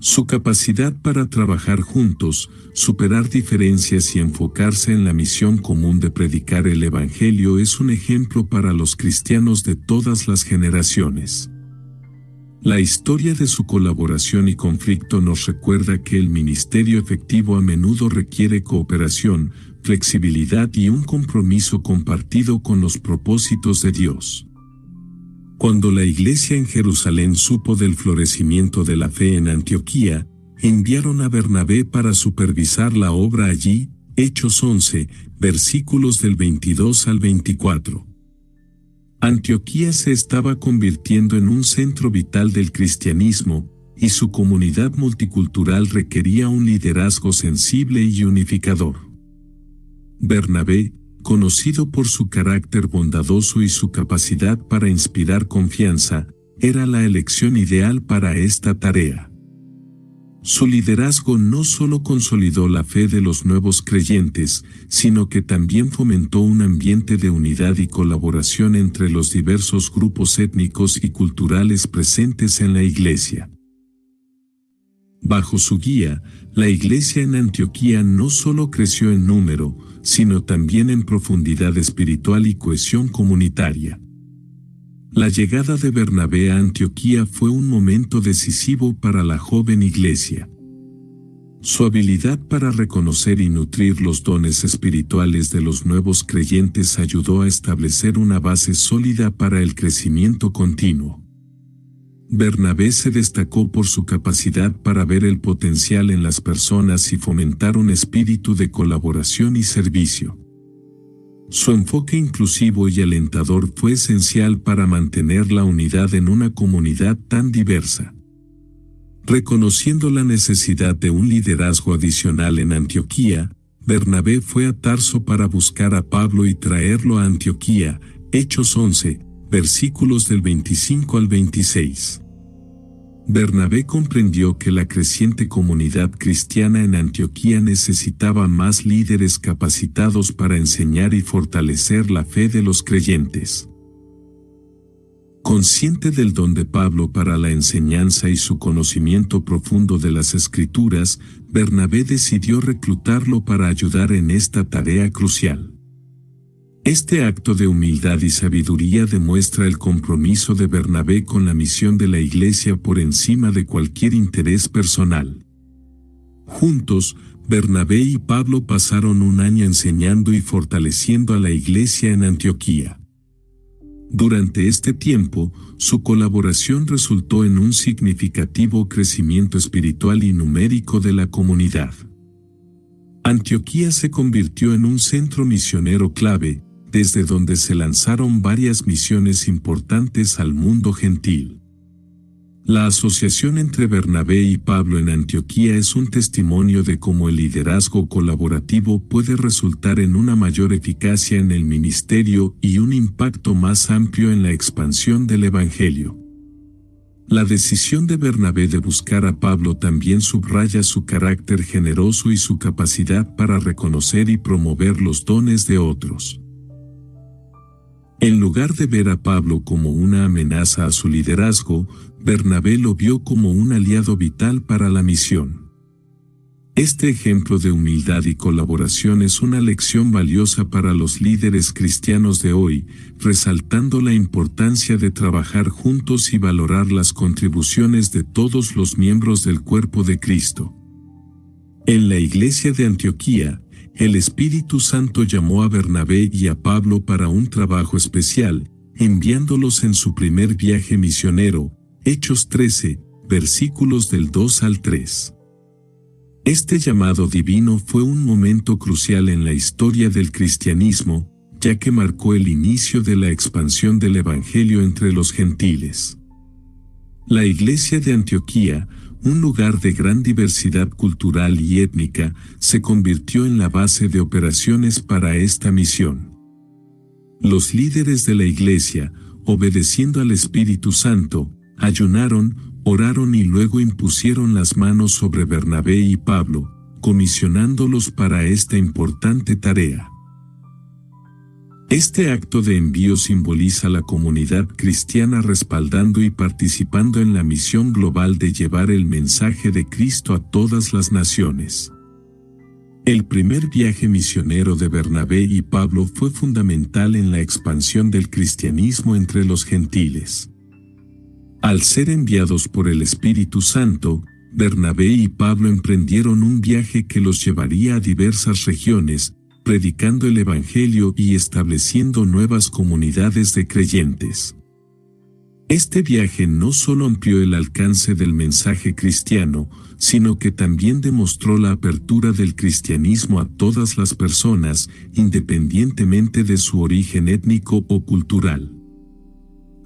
Su capacidad para trabajar juntos, superar diferencias y enfocarse en la misión común de predicar el Evangelio es un ejemplo para los cristianos de todas las generaciones. La historia de su colaboración y conflicto nos recuerda que el ministerio efectivo a menudo requiere cooperación, flexibilidad y un compromiso compartido con los propósitos de Dios. Cuando la iglesia en Jerusalén supo del florecimiento de la fe en Antioquía, enviaron a Bernabé para supervisar la obra allí, Hechos 11, versículos del 22 al 24. Antioquía se estaba convirtiendo en un centro vital del cristianismo, y su comunidad multicultural requería un liderazgo sensible y unificador. Bernabé, conocido por su carácter bondadoso y su capacidad para inspirar confianza, era la elección ideal para esta tarea. Su liderazgo no solo consolidó la fe de los nuevos creyentes, sino que también fomentó un ambiente de unidad y colaboración entre los diversos grupos étnicos y culturales presentes en la iglesia. Bajo su guía, la iglesia en Antioquía no solo creció en número, sino también en profundidad espiritual y cohesión comunitaria. La llegada de Bernabé a Antioquía fue un momento decisivo para la joven iglesia. Su habilidad para reconocer y nutrir los dones espirituales de los nuevos creyentes ayudó a establecer una base sólida para el crecimiento continuo. Bernabé se destacó por su capacidad para ver el potencial en las personas y fomentar un espíritu de colaboración y servicio. Su enfoque inclusivo y alentador fue esencial para mantener la unidad en una comunidad tan diversa. Reconociendo la necesidad de un liderazgo adicional en Antioquía, Bernabé fue a Tarso para buscar a Pablo y traerlo a Antioquía, Hechos 11, versículos del 25 al 26. Bernabé comprendió que la creciente comunidad cristiana en Antioquía necesitaba más líderes capacitados para enseñar y fortalecer la fe de los creyentes. Consciente del don de Pablo para la enseñanza y su conocimiento profundo de las Escrituras, Bernabé decidió reclutarlo para ayudar en esta tarea crucial. Este acto de humildad y sabiduría demuestra el compromiso de Bernabé con la misión de la iglesia por encima de cualquier interés personal. Juntos, Bernabé y Pablo pasaron un año enseñando y fortaleciendo a la iglesia en Antioquía. Durante este tiempo, su colaboración resultó en un significativo crecimiento espiritual y numérico de la comunidad. Antioquía se convirtió en un centro misionero clave, desde donde se lanzaron varias misiones importantes al mundo gentil. La asociación entre Bernabé y Pablo en Antioquía es un testimonio de cómo el liderazgo colaborativo puede resultar en una mayor eficacia en el ministerio y un impacto más amplio en la expansión del Evangelio. La decisión de Bernabé de buscar a Pablo también subraya su carácter generoso y su capacidad para reconocer y promover los dones de otros. En lugar de ver a Pablo como una amenaza a su liderazgo, Bernabé lo vio como un aliado vital para la misión. Este ejemplo de humildad y colaboración es una lección valiosa para los líderes cristianos de hoy, resaltando la importancia de trabajar juntos y valorar las contribuciones de todos los miembros del cuerpo de Cristo. En la iglesia de Antioquía, el Espíritu Santo llamó a Bernabé y a Pablo para un trabajo especial, enviándolos en su primer viaje misionero, Hechos 13, versículos del 2 al 3. Este llamado divino fue un momento crucial en la historia del cristianismo, ya que marcó el inicio de la expansión del Evangelio entre los gentiles. La iglesia de Antioquía, un lugar de gran diversidad cultural y étnica, se convirtió en la base de operaciones para esta misión. Los líderes de la iglesia, obedeciendo al Espíritu Santo, ayunaron, oraron y luego impusieron las manos sobre Bernabé y Pablo, comisionándolos para esta importante tarea. Este acto de envío simboliza la comunidad cristiana respaldando y participando en la misión global de llevar el mensaje de Cristo a todas las naciones. El primer viaje misionero de Bernabé y Pablo fue fundamental en la expansión del cristianismo entre los gentiles. Al ser enviados por el Espíritu Santo, Bernabé y Pablo emprendieron un viaje que los llevaría a diversas regiones, predicando el Evangelio y estableciendo nuevas comunidades de creyentes. Este viaje no solo amplió el alcance del mensaje cristiano, sino que también demostró la apertura del cristianismo a todas las personas, independientemente de su origen étnico o cultural.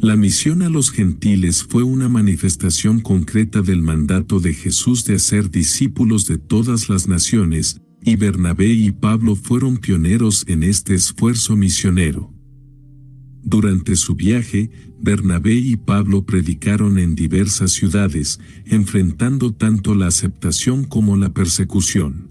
La misión a los gentiles fue una manifestación concreta del mandato de Jesús de hacer discípulos de todas las naciones, y Bernabé y Pablo fueron pioneros en este esfuerzo misionero. Durante su viaje, Bernabé y Pablo predicaron en diversas ciudades, enfrentando tanto la aceptación como la persecución.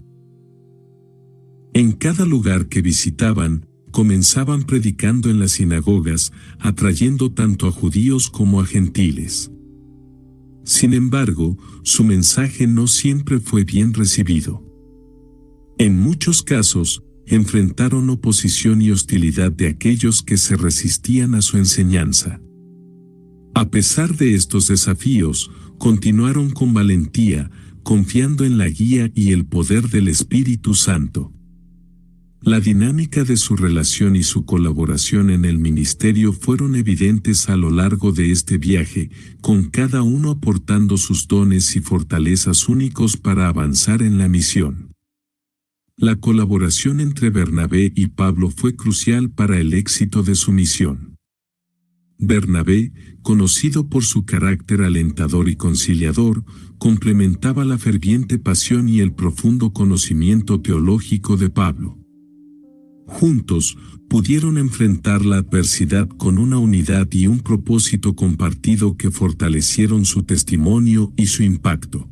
En cada lugar que visitaban, comenzaban predicando en las sinagogas, atrayendo tanto a judíos como a gentiles. Sin embargo, su mensaje no siempre fue bien recibido. En muchos casos, enfrentaron oposición y hostilidad de aquellos que se resistían a su enseñanza. A pesar de estos desafíos, continuaron con valentía, confiando en la guía y el poder del Espíritu Santo. La dinámica de su relación y su colaboración en el ministerio fueron evidentes a lo largo de este viaje, con cada uno aportando sus dones y fortalezas únicos para avanzar en la misión. La colaboración entre Bernabé y Pablo fue crucial para el éxito de su misión. Bernabé, conocido por su carácter alentador y conciliador, complementaba la ferviente pasión y el profundo conocimiento teológico de Pablo. Juntos, pudieron enfrentar la adversidad con una unidad y un propósito compartido que fortalecieron su testimonio y su impacto.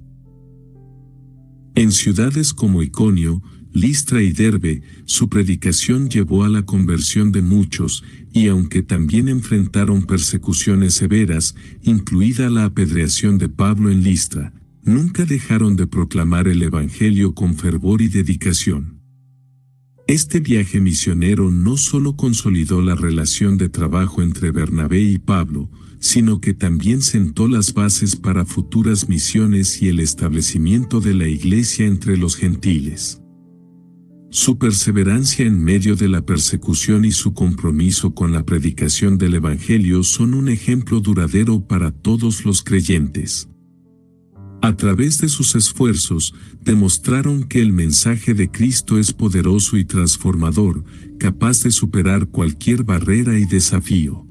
En ciudades como Iconio, Listra y Derbe, su predicación llevó a la conversión de muchos, y aunque también enfrentaron persecuciones severas, incluida la apedreación de Pablo en Listra, nunca dejaron de proclamar el Evangelio con fervor y dedicación. Este viaje misionero no solo consolidó la relación de trabajo entre Bernabé y Pablo, sino que también sentó las bases para futuras misiones y el establecimiento de la iglesia entre los gentiles. Su perseverancia en medio de la persecución y su compromiso con la predicación del Evangelio son un ejemplo duradero para todos los creyentes. A través de sus esfuerzos, demostraron que el mensaje de Cristo es poderoso y transformador, capaz de superar cualquier barrera y desafío.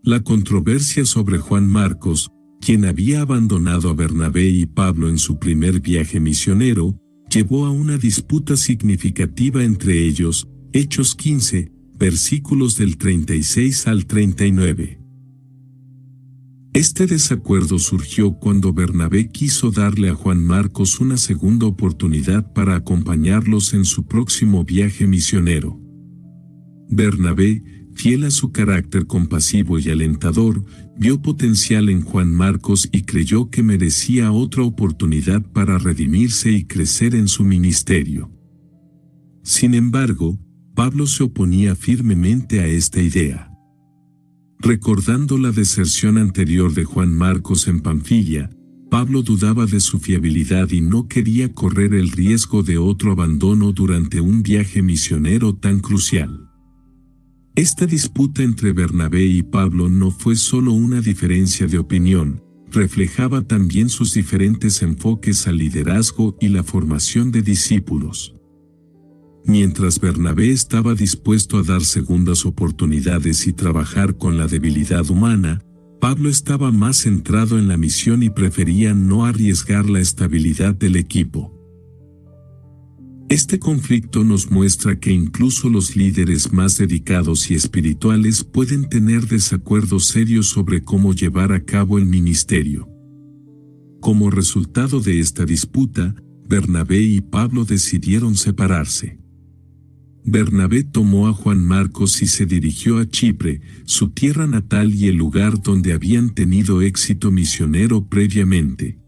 La controversia sobre Juan Marcos, quien había abandonado a Bernabé y Pablo en su primer viaje misionero, llevó a una disputa significativa entre ellos, Hechos 15, versículos del 36 al 39. Este desacuerdo surgió cuando Bernabé quiso darle a Juan Marcos una segunda oportunidad para acompañarlos en su próximo viaje misionero. Bernabé, fiel a su carácter compasivo y alentador, vio potencial en Juan Marcos y creyó que merecía otra oportunidad para redimirse y crecer en su ministerio. Sin embargo, Pablo se oponía firmemente a esta idea. Recordando la deserción anterior de Juan Marcos en Panfilia, Pablo dudaba de su fiabilidad y no quería correr el riesgo de otro abandono durante un viaje misionero tan crucial. Esta disputa entre Bernabé y Pablo no fue solo una diferencia de opinión, reflejaba también sus diferentes enfoques al liderazgo y la formación de discípulos. Mientras Bernabé estaba dispuesto a dar segundas oportunidades y trabajar con la debilidad humana, Pablo estaba más centrado en la misión y prefería no arriesgar la estabilidad del equipo. Este conflicto nos muestra que incluso los líderes más dedicados y espirituales pueden tener desacuerdos serios sobre cómo llevar a cabo el ministerio. Como resultado de esta disputa, Bernabé y Pablo decidieron separarse. Bernabé tomó a Juan Marcos y se dirigió a Chipre, su tierra natal y el lugar donde habían tenido éxito misionero previamente.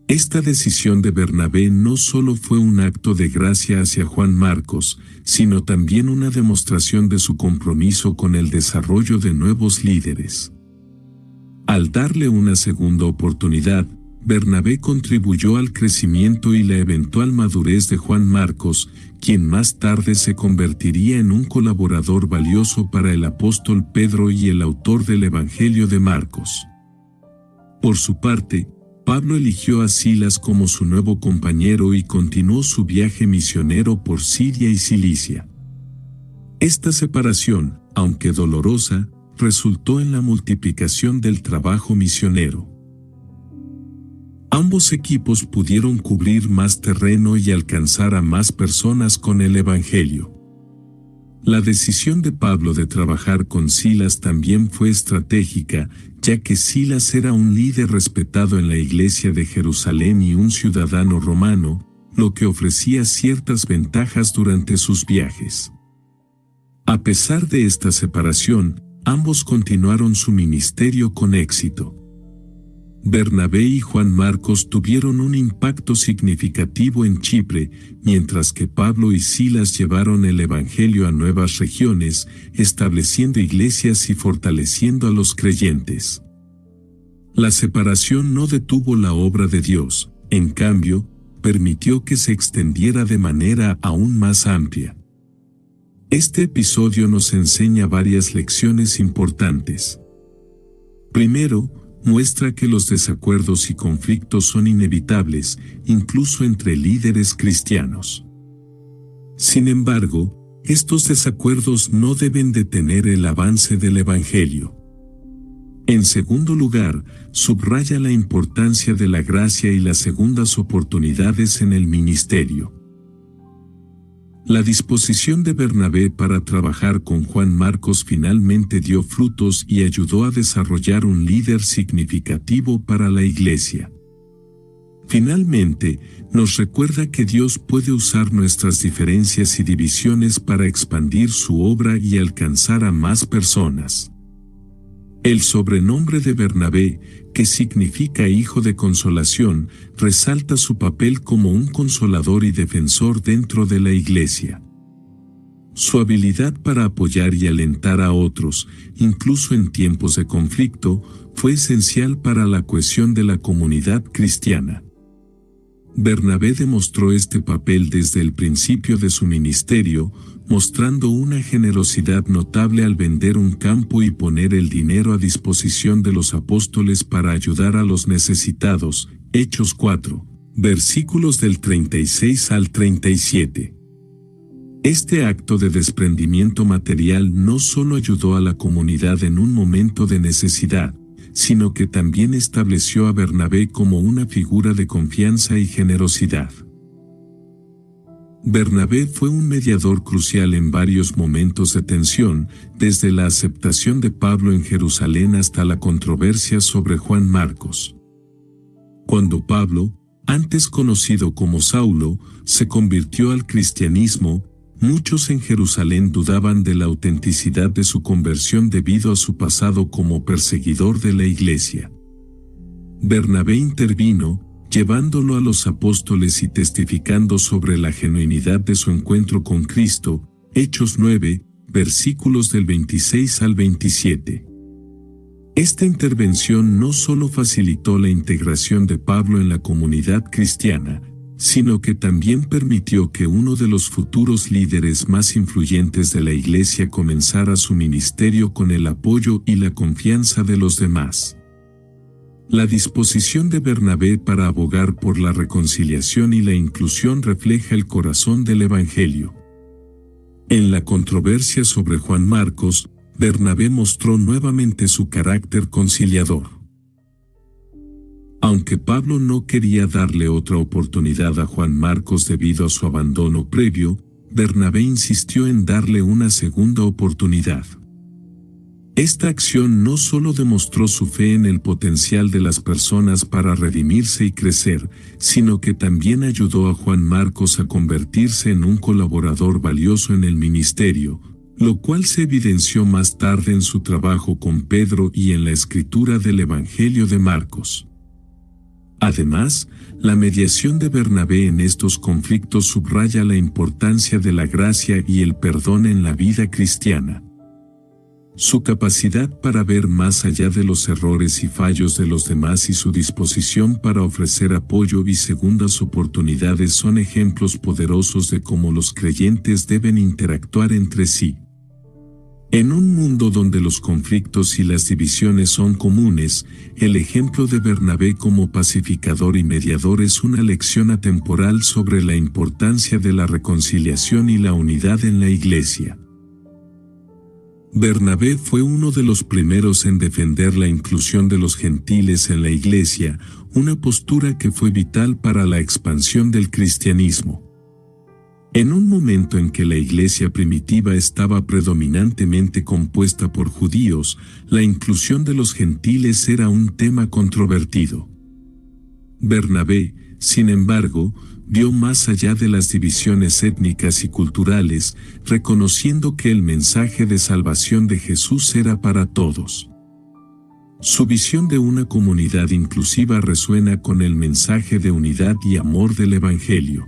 Esta decisión de Bernabé no solo fue un acto de gracia hacia Juan Marcos, sino también una demostración de su compromiso con el desarrollo de nuevos líderes. Al darle una segunda oportunidad, Bernabé contribuyó al crecimiento y la eventual madurez de Juan Marcos, quien más tarde se convertiría en un colaborador valioso para el apóstol Pedro y el autor del Evangelio de Marcos. Por su parte, Pablo eligió a Silas como su nuevo compañero y continuó su viaje misionero por Siria y Cilicia. Esta separación, aunque dolorosa, resultó en la multiplicación del trabajo misionero. Ambos equipos pudieron cubrir más terreno y alcanzar a más personas con el Evangelio. La decisión de Pablo de trabajar con Silas también fue estratégica, ya que Silas era un líder respetado en la iglesia de Jerusalén y un ciudadano romano, lo que ofrecía ciertas ventajas durante sus viajes. A pesar de esta separación, ambos continuaron su ministerio con éxito. Bernabé y Juan Marcos tuvieron un impacto significativo en Chipre, mientras que Pablo y Silas llevaron el Evangelio a nuevas regiones, estableciendo iglesias y fortaleciendo a los creyentes. La separación no detuvo la obra de Dios, en cambio, permitió que se extendiera de manera aún más amplia. Este episodio nos enseña varias lecciones importantes. Primero, muestra que los desacuerdos y conflictos son inevitables, incluso entre líderes cristianos. Sin embargo, estos desacuerdos no deben detener el avance del Evangelio. En segundo lugar, subraya la importancia de la gracia y las segundas oportunidades en el ministerio. La disposición de Bernabé para trabajar con Juan Marcos finalmente dio frutos y ayudó a desarrollar un líder significativo para la iglesia. Finalmente, nos recuerda que Dios puede usar nuestras diferencias y divisiones para expandir su obra y alcanzar a más personas. El sobrenombre de Bernabé, que significa hijo de consolación, resalta su papel como un consolador y defensor dentro de la iglesia. Su habilidad para apoyar y alentar a otros, incluso en tiempos de conflicto, fue esencial para la cohesión de la comunidad cristiana. Bernabé demostró este papel desde el principio de su ministerio, mostrando una generosidad notable al vender un campo y poner el dinero a disposición de los apóstoles para ayudar a los necesitados. Hechos 4, versículos del 36 al 37. Este acto de desprendimiento material no solo ayudó a la comunidad en un momento de necesidad, sino que también estableció a Bernabé como una figura de confianza y generosidad. Bernabé fue un mediador crucial en varios momentos de tensión, desde la aceptación de Pablo en Jerusalén hasta la controversia sobre Juan Marcos. Cuando Pablo, antes conocido como Saulo, se convirtió al cristianismo, muchos en Jerusalén dudaban de la autenticidad de su conversión debido a su pasado como perseguidor de la iglesia. Bernabé intervino, llevándolo a los apóstoles y testificando sobre la genuinidad de su encuentro con Cristo. Hechos 9, versículos del 26 al 27. Esta intervención no solo facilitó la integración de Pablo en la comunidad cristiana, sino que también permitió que uno de los futuros líderes más influyentes de la iglesia comenzara su ministerio con el apoyo y la confianza de los demás. La disposición de Bernabé para abogar por la reconciliación y la inclusión refleja el corazón del Evangelio. En la controversia sobre Juan Marcos, Bernabé mostró nuevamente su carácter conciliador. Aunque Pablo no quería darle otra oportunidad a Juan Marcos debido a su abandono previo, Bernabé insistió en darle una segunda oportunidad. Esta acción no solo demostró su fe en el potencial de las personas para redimirse y crecer, sino que también ayudó a Juan Marcos a convertirse en un colaborador valioso en el ministerio, lo cual se evidenció más tarde en su trabajo con Pedro y en la escritura del Evangelio de Marcos. Además, la mediación de Bernabé en estos conflictos subraya la importancia de la gracia y el perdón en la vida cristiana. Su capacidad para ver más allá de los errores y fallos de los demás y su disposición para ofrecer apoyo y segundas oportunidades son ejemplos poderosos de cómo los creyentes deben interactuar entre sí. En un mundo donde los conflictos y las divisiones son comunes, el ejemplo de Bernabé como pacificador y mediador es una lección atemporal sobre la importancia de la reconciliación y la unidad en la Iglesia. Bernabé fue uno de los primeros en defender la inclusión de los gentiles en la Iglesia, una postura que fue vital para la expansión del cristianismo. En un momento en que la Iglesia primitiva estaba predominantemente compuesta por judíos, la inclusión de los gentiles era un tema controvertido. Bernabé, sin embargo, vio más allá de las divisiones étnicas y culturales, reconociendo que el mensaje de salvación de Jesús era para todos. Su visión de una comunidad inclusiva resuena con el mensaje de unidad y amor del Evangelio.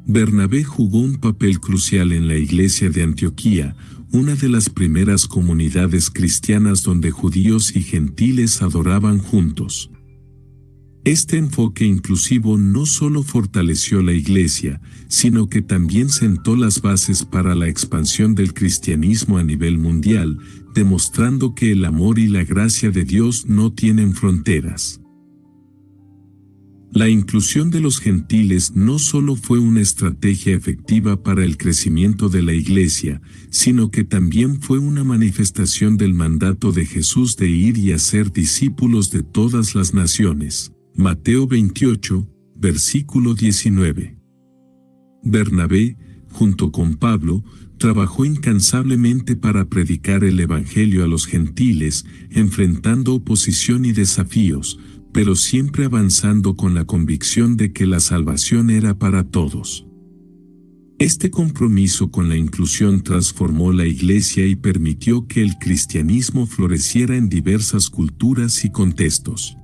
Bernabé jugó un papel crucial en la iglesia de Antioquía, una de las primeras comunidades cristianas donde judíos y gentiles adoraban juntos. Este enfoque inclusivo no solo fortaleció la iglesia, sino que también sentó las bases para la expansión del cristianismo a nivel mundial, demostrando que el amor y la gracia de Dios no tienen fronteras. La inclusión de los gentiles no solo fue una estrategia efectiva para el crecimiento de la iglesia, sino que también fue una manifestación del mandato de Jesús de ir y hacer discípulos de todas las naciones. Mateo 28, versículo 19. Bernabé, junto con Pablo, trabajó incansablemente para predicar el Evangelio a los gentiles, enfrentando oposición y desafíos, pero siempre avanzando con la convicción de que la salvación era para todos. Este compromiso con la inclusión transformó la iglesia y permitió que el cristianismo floreciera en diversas culturas y contextos.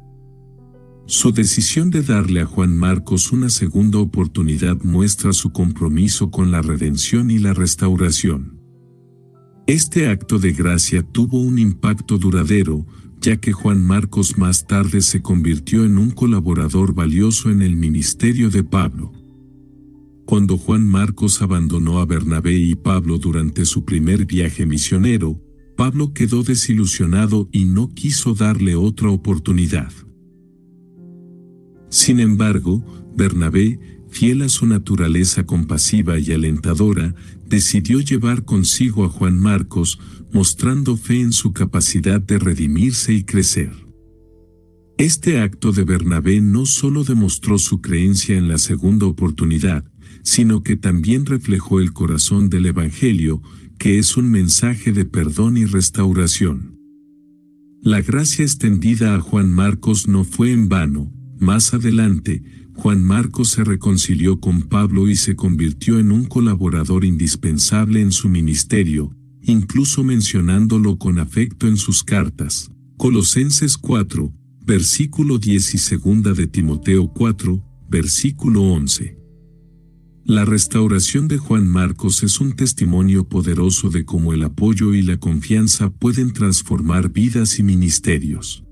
Su decisión de darle a Juan Marcos una segunda oportunidad muestra su compromiso con la redención y la restauración. Este acto de gracia tuvo un impacto duradero, ya que Juan Marcos más tarde se convirtió en un colaborador valioso en el ministerio de Pablo. Cuando Juan Marcos abandonó a Bernabé y Pablo durante su primer viaje misionero, Pablo quedó desilusionado y no quiso darle otra oportunidad. Sin embargo, Bernabé, fiel a su naturaleza compasiva y alentadora, decidió llevar consigo a Juan Marcos, mostrando fe en su capacidad de redimirse y crecer. Este acto de Bernabé no solo demostró su creencia en la segunda oportunidad, sino que también reflejó el corazón del Evangelio, que es un mensaje de perdón y restauración. La gracia extendida a Juan Marcos no fue en vano. Más adelante, Juan Marcos se reconcilió con Pablo y se convirtió en un colaborador indispensable en su ministerio, incluso mencionándolo con afecto en sus cartas. Colosenses 4, versículo 10 y 2 de Timoteo 4, versículo 11. La restauración de Juan Marcos es un testimonio poderoso de cómo el apoyo y la confianza pueden transformar vidas y ministerios.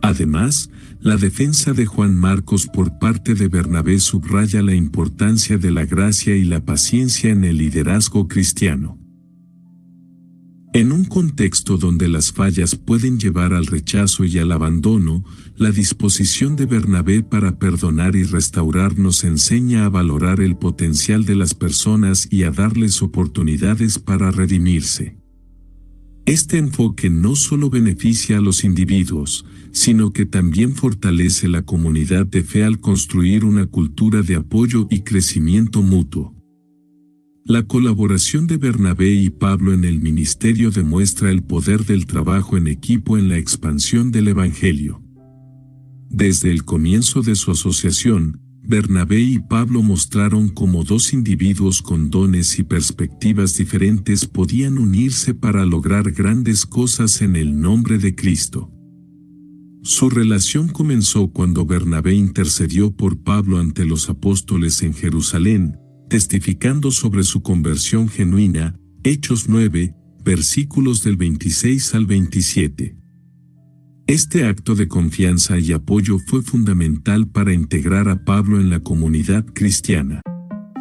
Además, la defensa de Juan Marcos por parte de Bernabé subraya la importancia de la gracia y la paciencia en el liderazgo cristiano. En un contexto donde las fallas pueden llevar al rechazo y al abandono, la disposición de Bernabé para perdonar y restaurar nos enseña a valorar el potencial de las personas y a darles oportunidades para redimirse. Este enfoque no solo beneficia a los individuos, sino que también fortalece la comunidad de fe al construir una cultura de apoyo y crecimiento mutuo. La colaboración de Bernabé y Pablo en el ministerio demuestra el poder del trabajo en equipo en la expansión del Evangelio. Desde el comienzo de su asociación, Bernabé y Pablo mostraron cómo dos individuos con dones y perspectivas diferentes podían unirse para lograr grandes cosas en el nombre de Cristo. Su relación comenzó cuando Bernabé intercedió por Pablo ante los apóstoles en Jerusalén, testificando sobre su conversión genuina, Hechos 9, versículos del 26 al 27. Este acto de confianza y apoyo fue fundamental para integrar a Pablo en la comunidad cristiana.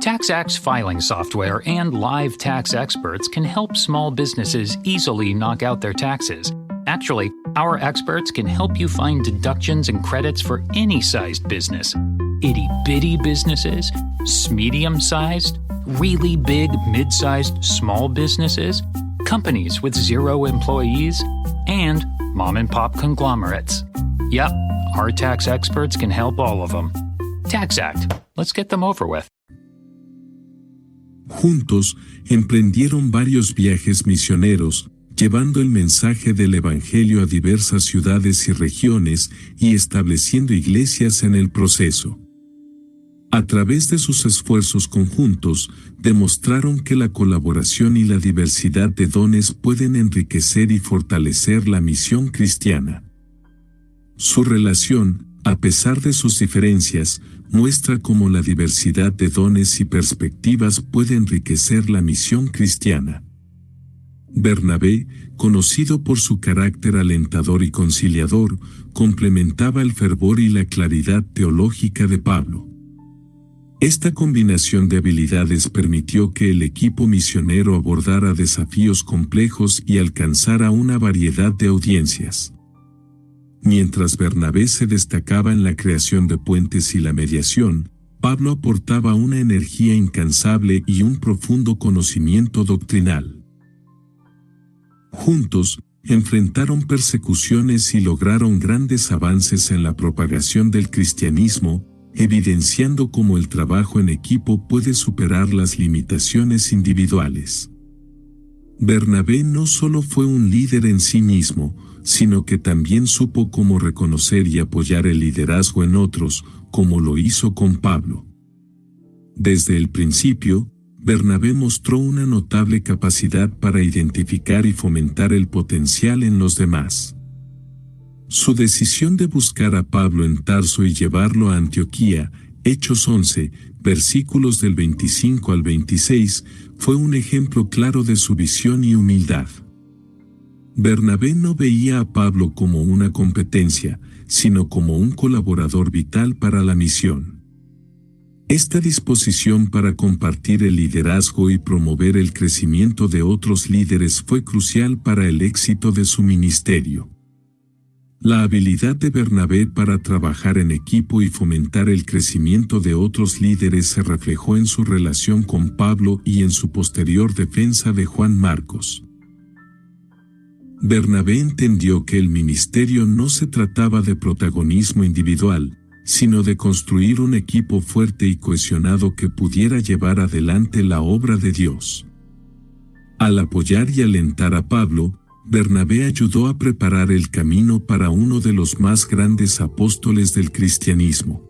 TaxAct filing software and live tax experts can help small businesses easily knock out their taxes. Actually, our experts can help you find deductions and credits for any sized business. Itty-bitty businesses, medium-sized, really big, mid-sized, small businesses, companies with 0 employees, and mom-and-pop conglomerates. Yep, our tax experts can help all of them. TaxAct, let's get them over with. Juntos, emprendieron varios viajes misioneros, llevando el mensaje del Evangelio a diversas ciudades y regiones y estableciendo iglesias en el proceso. A través de sus esfuerzos conjuntos, demostraron que la colaboración y la diversidad de dones pueden enriquecer y fortalecer la misión cristiana. Su relación, a pesar de sus diferencias, muestra cómo la diversidad de dones y perspectivas puede enriquecer la misión cristiana. Bernabé, conocido por su carácter alentador y conciliador, complementaba el fervor y la claridad teológica de Pablo. Esta combinación de habilidades permitió que el equipo misionero abordara desafíos complejos y alcanzara una variedad de audiencias. Mientras Bernabé se destacaba en la creación de puentes y la mediación, Pablo aportaba una energía incansable y un profundo conocimiento doctrinal. Juntos, enfrentaron persecuciones y lograron grandes avances en la propagación del cristianismo, evidenciando cómo el trabajo en equipo puede superar las limitaciones individuales. Bernabé no solo fue un líder en sí mismo, sino que también supo cómo reconocer y apoyar el liderazgo en otros, como lo hizo con Pablo. Desde el principio, Bernabé mostró una notable capacidad para identificar y fomentar el potencial en los demás. Su decisión de buscar a Pablo en Tarso y llevarlo a Antioquía, Hechos 11, versículos del 25 al 26, fue un ejemplo claro de su visión y humildad. Bernabé no veía a Pablo como una competencia, sino como un colaborador vital para la misión. Esta disposición para compartir el liderazgo y promover el crecimiento de otros líderes fue crucial para el éxito de su ministerio. La habilidad de Bernabé para trabajar en equipo y fomentar el crecimiento de otros líderes se reflejó en su relación con Pablo y en su posterior defensa de Juan Marcos. Bernabé entendió que el ministerio no se trataba de protagonismo individual, sino de construir un equipo fuerte y cohesionado que pudiera llevar adelante la obra de Dios. Al apoyar y alentar a Pablo, Bernabé ayudó a preparar el camino para uno de los más grandes apóstoles del cristianismo.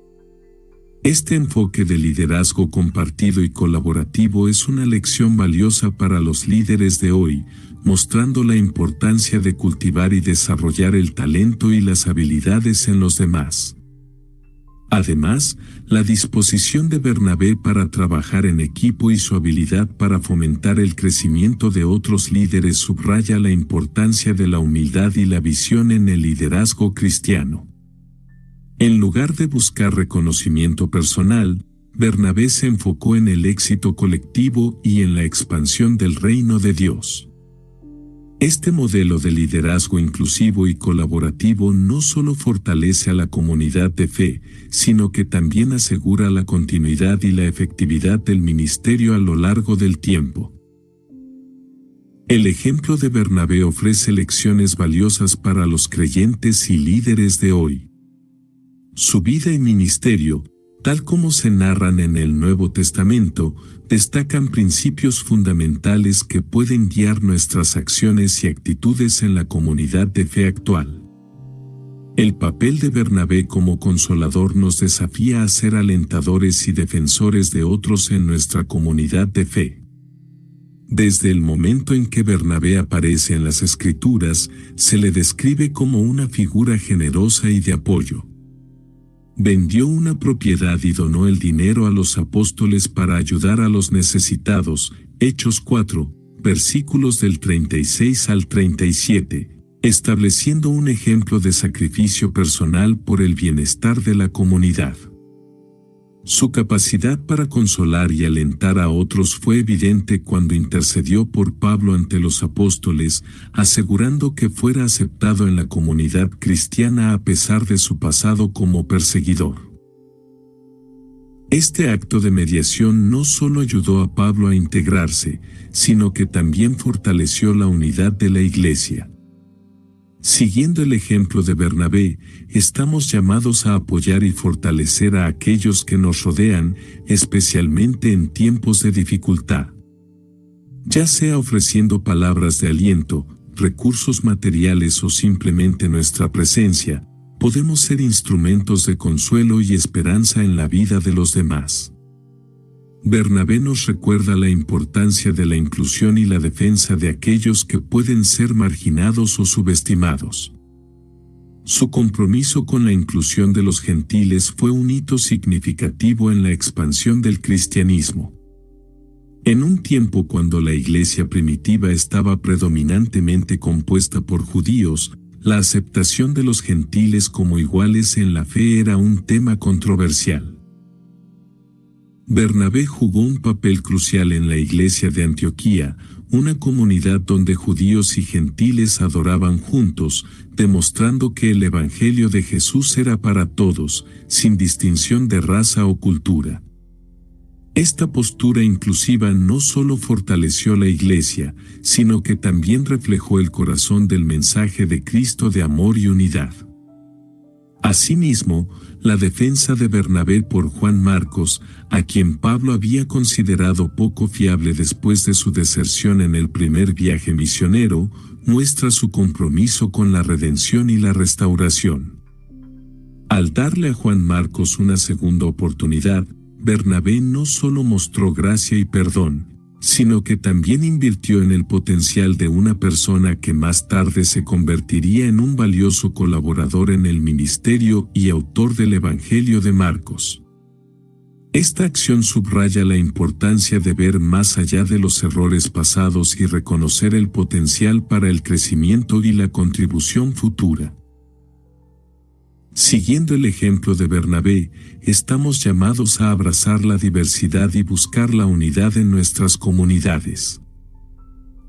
Este enfoque de liderazgo compartido y colaborativo es una lección valiosa para los líderes de hoy, mostrando la importancia de cultivar y desarrollar el talento y las habilidades en los demás. Además, la disposición de Bernabé para trabajar en equipo y su habilidad para fomentar el crecimiento de otros líderes subraya la importancia de la humildad y la visión en el liderazgo cristiano. En lugar de buscar reconocimiento personal, Bernabé se enfocó en el éxito colectivo y en la expansión del reino de Dios. Este modelo de liderazgo inclusivo y colaborativo no solo fortalece a la comunidad de fe, sino que también asegura la continuidad y la efectividad del ministerio a lo largo del tiempo. El ejemplo de Bernabé ofrece lecciones valiosas para los creyentes y líderes de hoy. Su vida y ministerio, tal como se narran en el Nuevo Testamento, destacan principios fundamentales que pueden guiar nuestras acciones y actitudes en la comunidad de fe actual. El papel de Bernabé como consolador nos desafía a ser alentadores y defensores de otros en nuestra comunidad de fe. Desde el momento en que Bernabé aparece en las Escrituras, se le describe como una figura generosa y de apoyo. Vendió una propiedad y donó el dinero a los apóstoles para ayudar a los necesitados, Hechos 4, versículos del 36 al 37, estableciendo un ejemplo de sacrificio personal por el bienestar de la comunidad. Su capacidad para consolar y alentar a otros fue evidente cuando intercedió por Pablo ante los apóstoles, asegurando que fuera aceptado en la comunidad cristiana a pesar de su pasado como perseguidor. Este acto de mediación no solo ayudó a Pablo a integrarse, sino que también fortaleció la unidad de la Iglesia. Siguiendo el ejemplo de Bernabé, estamos llamados a apoyar y fortalecer a aquellos que nos rodean, especialmente en tiempos de dificultad. Ya sea ofreciendo palabras de aliento, recursos materiales o simplemente nuestra presencia, podemos ser instrumentos de consuelo y esperanza en la vida de los demás. Bernabé nos recuerda la importancia de la inclusión y la defensa de aquellos que pueden ser marginados o subestimados. Su compromiso con la inclusión de los gentiles fue un hito significativo en la expansión del cristianismo. En un tiempo cuando la iglesia primitiva estaba predominantemente compuesta por judíos, la aceptación de los gentiles como iguales en la fe era un tema controversial. Bernabé jugó un papel crucial en la iglesia de Antioquía, una comunidad donde judíos y gentiles adoraban juntos, demostrando que el Evangelio de Jesús era para todos, sin distinción de raza o cultura. Esta postura inclusiva no solo fortaleció la iglesia, sino que también reflejó el corazón del mensaje de Cristo de amor y unidad. Asimismo, la defensa de Bernabé por Juan Marcos, a quien Pablo había considerado poco fiable después de su deserción en el primer viaje misionero, muestra su compromiso con la redención y la restauración. Al darle a Juan Marcos una segunda oportunidad, Bernabé no solo mostró gracia y perdón, sino que también invirtió en el potencial de una persona que más tarde se convertiría en un valioso colaborador en el ministerio y autor del Evangelio de Marcos. Esta acción subraya la importancia de ver más allá de los errores pasados y reconocer el potencial para el crecimiento y la contribución futura. Siguiendo el ejemplo de Bernabé, estamos llamados a abrazar la diversidad y buscar la unidad en nuestras comunidades.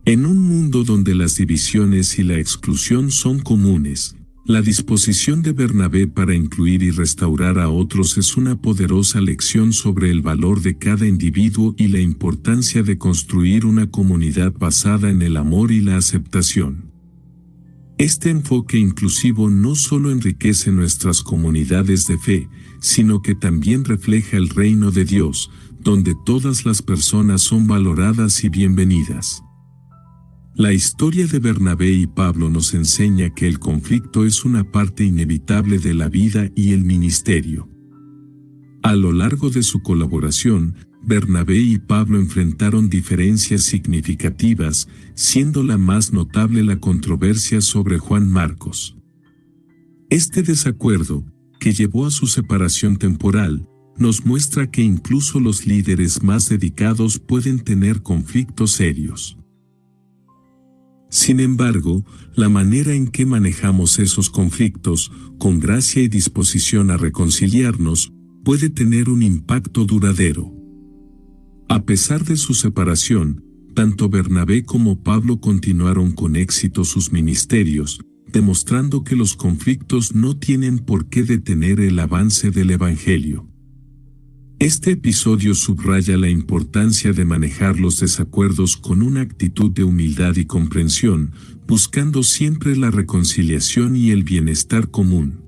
En un mundo donde las divisiones y la exclusión son comunes, la disposición de Bernabé para incluir y restaurar a otros es una poderosa lección sobre el valor de cada individuo y la importancia de construir una comunidad basada en el amor y la aceptación. Este enfoque inclusivo no solo enriquece nuestras comunidades de fe, sino que también refleja el reino de Dios, donde todas las personas son valoradas y bienvenidas. La historia de Bernabé y Pablo nos enseña que el conflicto es una parte inevitable de la vida y el ministerio. A lo largo de su colaboración, Bernabé y Pablo enfrentaron diferencias significativas, siendo la más notable la controversia sobre Juan Marcos. Este desacuerdo, que llevó a su separación temporal, nos muestra que incluso los líderes más dedicados pueden tener conflictos serios. Sin embargo, la manera en que manejamos esos conflictos, con gracia y disposición a reconciliarnos, puede tener un impacto duradero. A pesar de su separación, tanto Bernabé como Pablo continuaron con éxito sus ministerios, demostrando que los conflictos no tienen por qué detener el avance del Evangelio. Este episodio subraya la importancia de manejar los desacuerdos con una actitud de humildad y comprensión, buscando siempre la reconciliación y el bienestar común.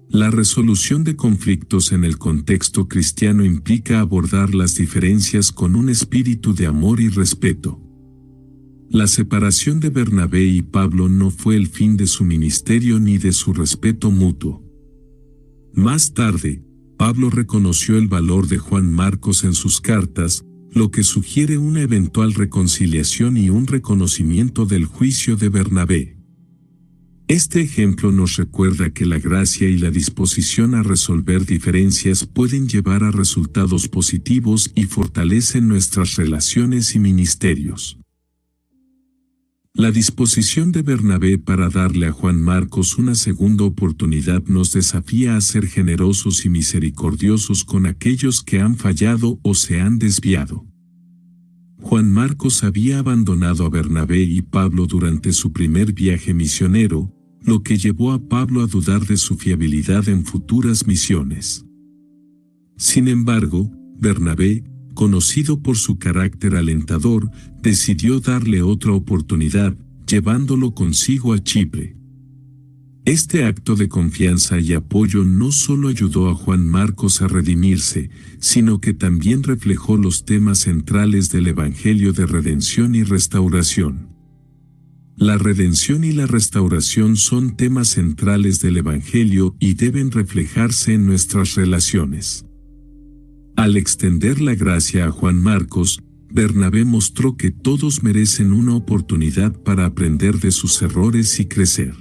La resolución de conflictos en el contexto cristiano implica abordar las diferencias con un espíritu de amor y respeto. La separación de Bernabé y Pablo no fue el fin de su ministerio ni de su respeto mutuo. Más tarde, Pablo reconoció el valor de Juan Marcos en sus cartas, lo que sugiere una eventual reconciliación y un reconocimiento del juicio de Bernabé. Este ejemplo nos recuerda que la gracia y la disposición a resolver diferencias pueden llevar a resultados positivos y fortalecen nuestras relaciones y ministerios. La disposición de Bernabé para darle a Juan Marcos una segunda oportunidad nos desafía a ser generosos y misericordiosos con aquellos que han fallado o se han desviado. Juan Marcos había abandonado a Bernabé y Pablo durante su primer viaje misionero, lo que llevó a Pablo a dudar de su fiabilidad en futuras misiones. Sin embargo, Bernabé, conocido por su carácter alentador, decidió darle otra oportunidad, llevándolo consigo a Chipre. Este acto de confianza y apoyo no solo ayudó a Juan Marcos a redimirse, sino que también reflejó los temas centrales del Evangelio de redención y restauración. La redención y la restauración son temas centrales del Evangelio y deben reflejarse en nuestras relaciones. Al extender la gracia a Juan Marcos, Bernabé mostró que todos merecen una oportunidad para aprender de sus errores y crecer.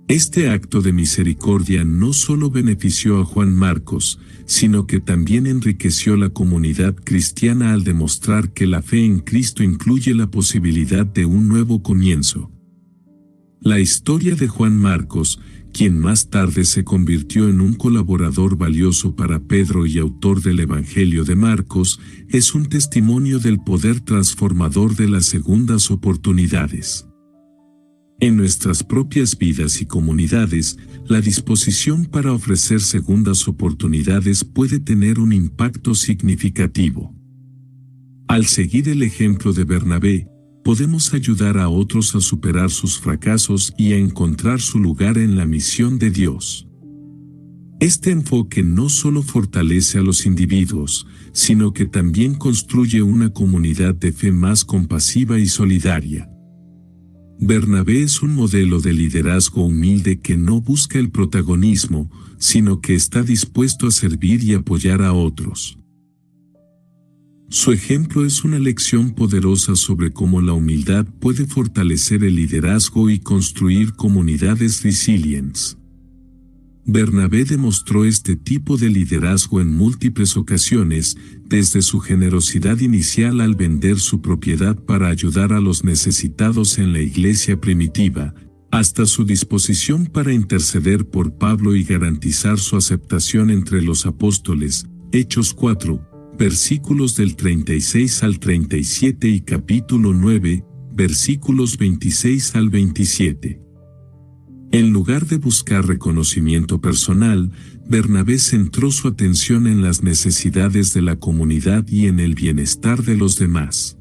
Este acto de misericordia no solo benefició a Juan Marcos, sino que también enriqueció la comunidad cristiana al demostrar que la fe en Cristo incluye la posibilidad de un nuevo comienzo. La historia de Juan Marcos, quien más tarde se convirtió en un colaborador valioso para Pedro y autor del Evangelio de Marcos, es un testimonio del poder transformador de las segundas oportunidades. En nuestras propias vidas y comunidades, la disposición para ofrecer segundas oportunidades puede tener un impacto significativo. Al seguir el ejemplo de Bernabé, podemos ayudar a otros a superar sus fracasos y a encontrar su lugar en la misión de Dios. Este enfoque no solo fortalece a los individuos, sino que también construye una comunidad de fe más compasiva y solidaria. Bernabé es un modelo de liderazgo humilde que no busca el protagonismo, sino que está dispuesto a servir y apoyar a otros. Su ejemplo es una lección poderosa sobre cómo la humildad puede fortalecer el liderazgo y construir comunidades resilientes. Bernabé demostró este tipo de liderazgo en múltiples ocasiones, desde su generosidad inicial al vender su propiedad para ayudar a los necesitados en la iglesia primitiva, hasta su disposición para interceder por Pablo y garantizar su aceptación entre los apóstoles. Hechos 4. Versículos del 36 al 37 y capítulo 9, versículos 26 al 27. En lugar de buscar reconocimiento personal, Bernabé centró su atención en las necesidades de la comunidad y en el bienestar de los demás.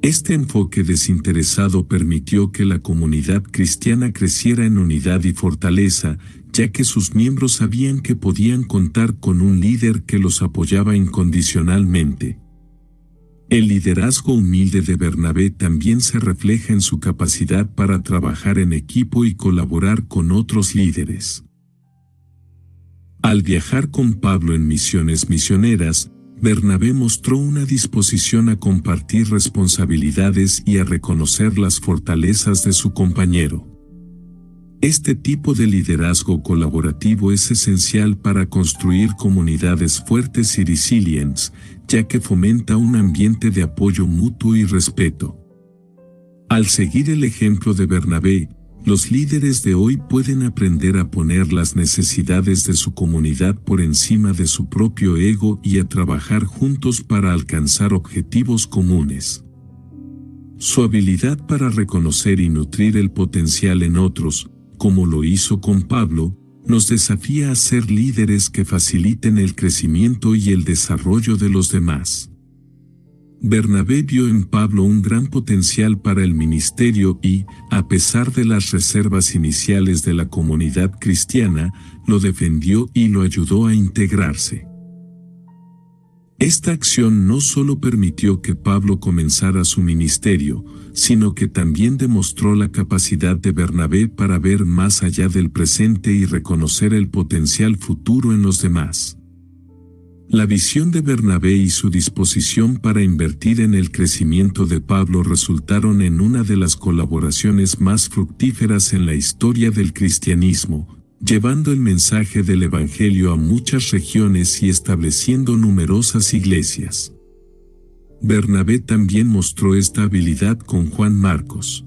Este enfoque desinteresado permitió que la comunidad cristiana creciera en unidad y fortaleza, ya que sus miembros sabían que podían contar con un líder que los apoyaba incondicionalmente. El liderazgo humilde de Bernabé también se refleja en su capacidad para trabajar en equipo y colaborar con otros líderes. Al viajar con Pablo en misiones misioneras, Bernabé mostró una disposición a compartir responsabilidades y a reconocer las fortalezas de su compañero. Este tipo de liderazgo colaborativo es esencial para construir comunidades fuertes y resilientes, ya que fomenta un ambiente de apoyo mutuo y respeto. Al seguir el ejemplo de Bernabé, los líderes de hoy pueden aprender a poner las necesidades de su comunidad por encima de su propio ego y a trabajar juntos para alcanzar objetivos comunes. Su habilidad para reconocer y nutrir el potencial en otros, como lo hizo con Pablo, nos desafía a ser líderes que faciliten el crecimiento y el desarrollo de los demás. Bernabé vio en Pablo un gran potencial para el ministerio y, a pesar de las reservas iniciales de la comunidad cristiana, lo defendió y lo ayudó a integrarse. Esta acción no solo permitió que Pablo comenzara su ministerio, sino que también demostró la capacidad de Bernabé para ver más allá del presente y reconocer el potencial futuro en los demás. La visión de Bernabé y su disposición para invertir en el crecimiento de Pablo resultaron en una de las colaboraciones más fructíferas en la historia del cristianismo, llevando el mensaje del Evangelio a muchas regiones y estableciendo numerosas iglesias. Bernabé también mostró esta habilidad con Juan Marcos.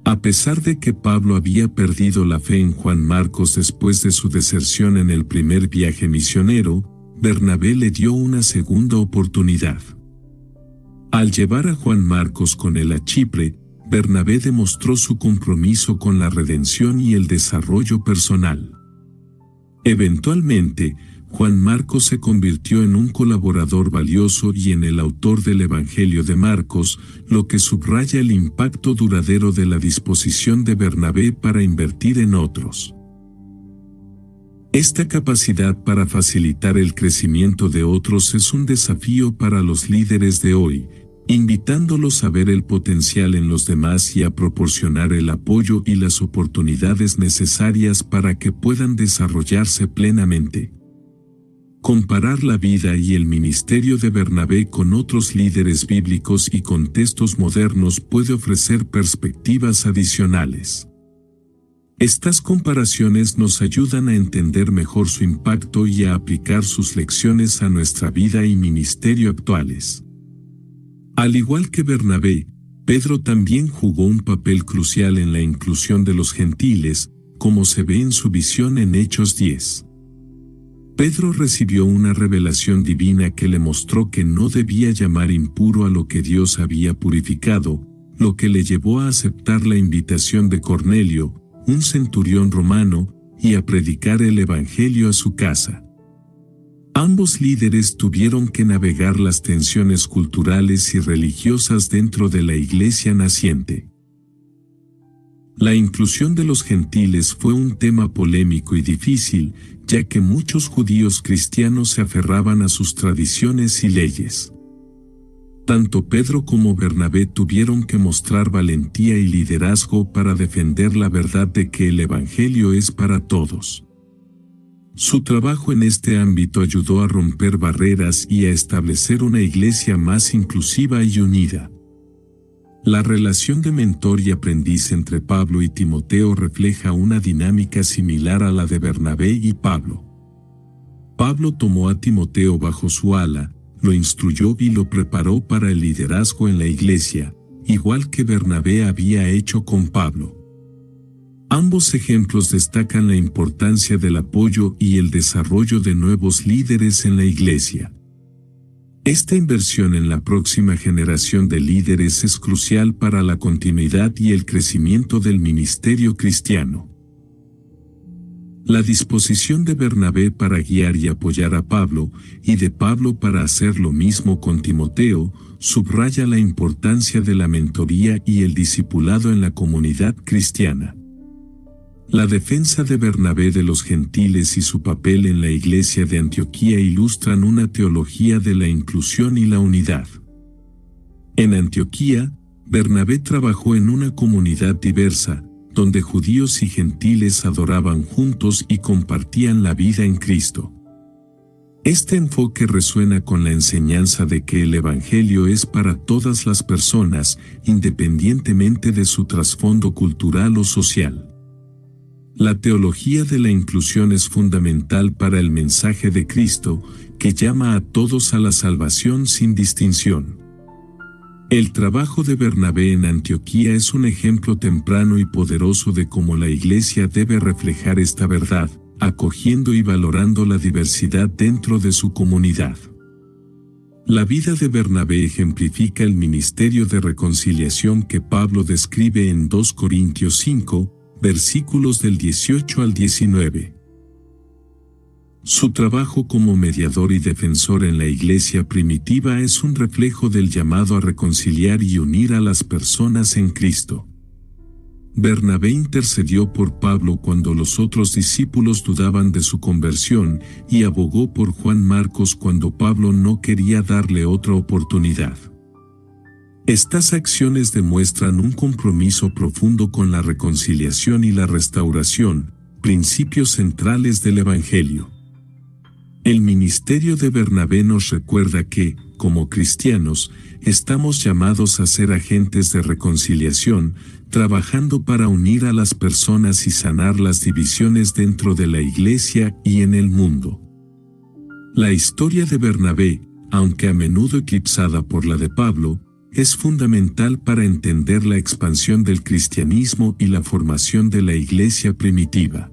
A pesar de que Pablo había perdido la fe en Juan Marcos después de su deserción en el primer viaje misionero, Bernabé le dio una segunda oportunidad. Al llevar a Juan Marcos con él a Chipre, Bernabé demostró su compromiso con la redención y el desarrollo personal. Eventualmente, Juan Marcos se convirtió en un colaborador valioso y en el autor del Evangelio de Marcos, lo que subraya el impacto duradero de la disposición de Bernabé para invertir en otros. Esta capacidad para facilitar el crecimiento de otros es un desafío para los líderes de hoy, invitándolos a ver el potencial en los demás y a proporcionar el apoyo y las oportunidades necesarias para que puedan desarrollarse plenamente. Comparar la vida y el ministerio de Bernabé con otros líderes bíblicos y contextos modernos puede ofrecer perspectivas adicionales. Estas comparaciones nos ayudan a entender mejor su impacto y a aplicar sus lecciones a nuestra vida y ministerio actuales. Al igual que Bernabé, Pedro también jugó un papel crucial en la inclusión de los gentiles, como se ve en su visión en Hechos 10. Pedro recibió una revelación divina que le mostró que no debía llamar impuro a lo que Dios había purificado, lo que le llevó a aceptar la invitación de Cornelio, un centurión romano, y a predicar el Evangelio a su casa. Ambos líderes tuvieron que navegar las tensiones culturales y religiosas dentro de la iglesia naciente. La inclusión de los gentiles fue un tema polémico y difícil, ya que muchos judíos cristianos se aferraban a sus tradiciones y leyes. Tanto Pedro como Bernabé tuvieron que mostrar valentía y liderazgo para defender la verdad de que el Evangelio es para todos. Su trabajo en este ámbito ayudó a romper barreras y a establecer una iglesia más inclusiva y unida. La relación de mentor y aprendiz entre Pablo y Timoteo refleja una dinámica similar a la de Bernabé y Pablo. Pablo tomó a Timoteo bajo su ala, lo instruyó y lo preparó para el liderazgo en la iglesia, igual que Bernabé había hecho con Pablo. Ambos ejemplos destacan la importancia del apoyo y el desarrollo de nuevos líderes en la iglesia. Esta inversión en la próxima generación de líderes es crucial para la continuidad y el crecimiento del ministerio cristiano. La disposición de Bernabé para guiar y apoyar a Pablo, y de Pablo para hacer lo mismo con Timoteo, subraya la importancia de la mentoría y el discipulado en la comunidad cristiana. La defensa de Bernabé de los gentiles y su papel en la iglesia de Antioquía ilustran una teología de la inclusión y la unidad. En Antioquía, Bernabé trabajó en una comunidad diversa, donde judíos y gentiles adoraban juntos y compartían la vida en Cristo. Este enfoque resuena con la enseñanza de que el Evangelio es para todas las personas, independientemente de su trasfondo cultural o social. La teología de la inclusión es fundamental para el mensaje de Cristo, que llama a todos a la salvación sin distinción. El trabajo de Bernabé en Antioquía es un ejemplo temprano y poderoso de cómo la iglesia debe reflejar esta verdad, acogiendo y valorando la diversidad dentro de su comunidad. La vida de Bernabé ejemplifica el ministerio de reconciliación que Pablo describe en 2 Corintios 5, versículos del 18 al 19. Su trabajo como mediador y defensor en la iglesia primitiva es un reflejo del llamado a reconciliar y unir a las personas en Cristo. Bernabé intercedió por Pablo cuando los otros discípulos dudaban de su conversión y abogó por Juan Marcos cuando Pablo no quería darle otra oportunidad. Estas acciones demuestran un compromiso profundo con la reconciliación y la restauración, principios centrales del Evangelio. El ministerio de Bernabé nos recuerda que, como cristianos, estamos llamados a ser agentes de reconciliación, trabajando para unir a las personas y sanar las divisiones dentro de la iglesia y en el mundo. La historia de Bernabé, aunque a menudo eclipsada por la de Pablo, es fundamental para entender la expansión del cristianismo y la formación de la iglesia primitiva.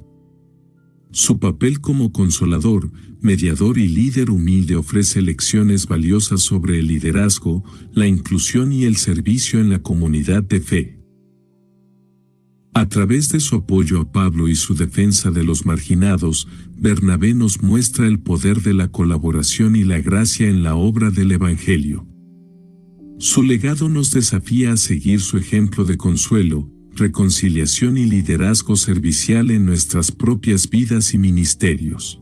Su papel como consolador, mediador y líder humilde ofrece lecciones valiosas sobre el liderazgo, la inclusión y el servicio en la comunidad de fe. A través de su apoyo a Pablo y su defensa de los marginados, Bernabé nos muestra el poder de la colaboración y la gracia en la obra del Evangelio. Su legado nos desafía a seguir su ejemplo de consuelo, reconciliación y liderazgo servicial en nuestras propias vidas y ministerios.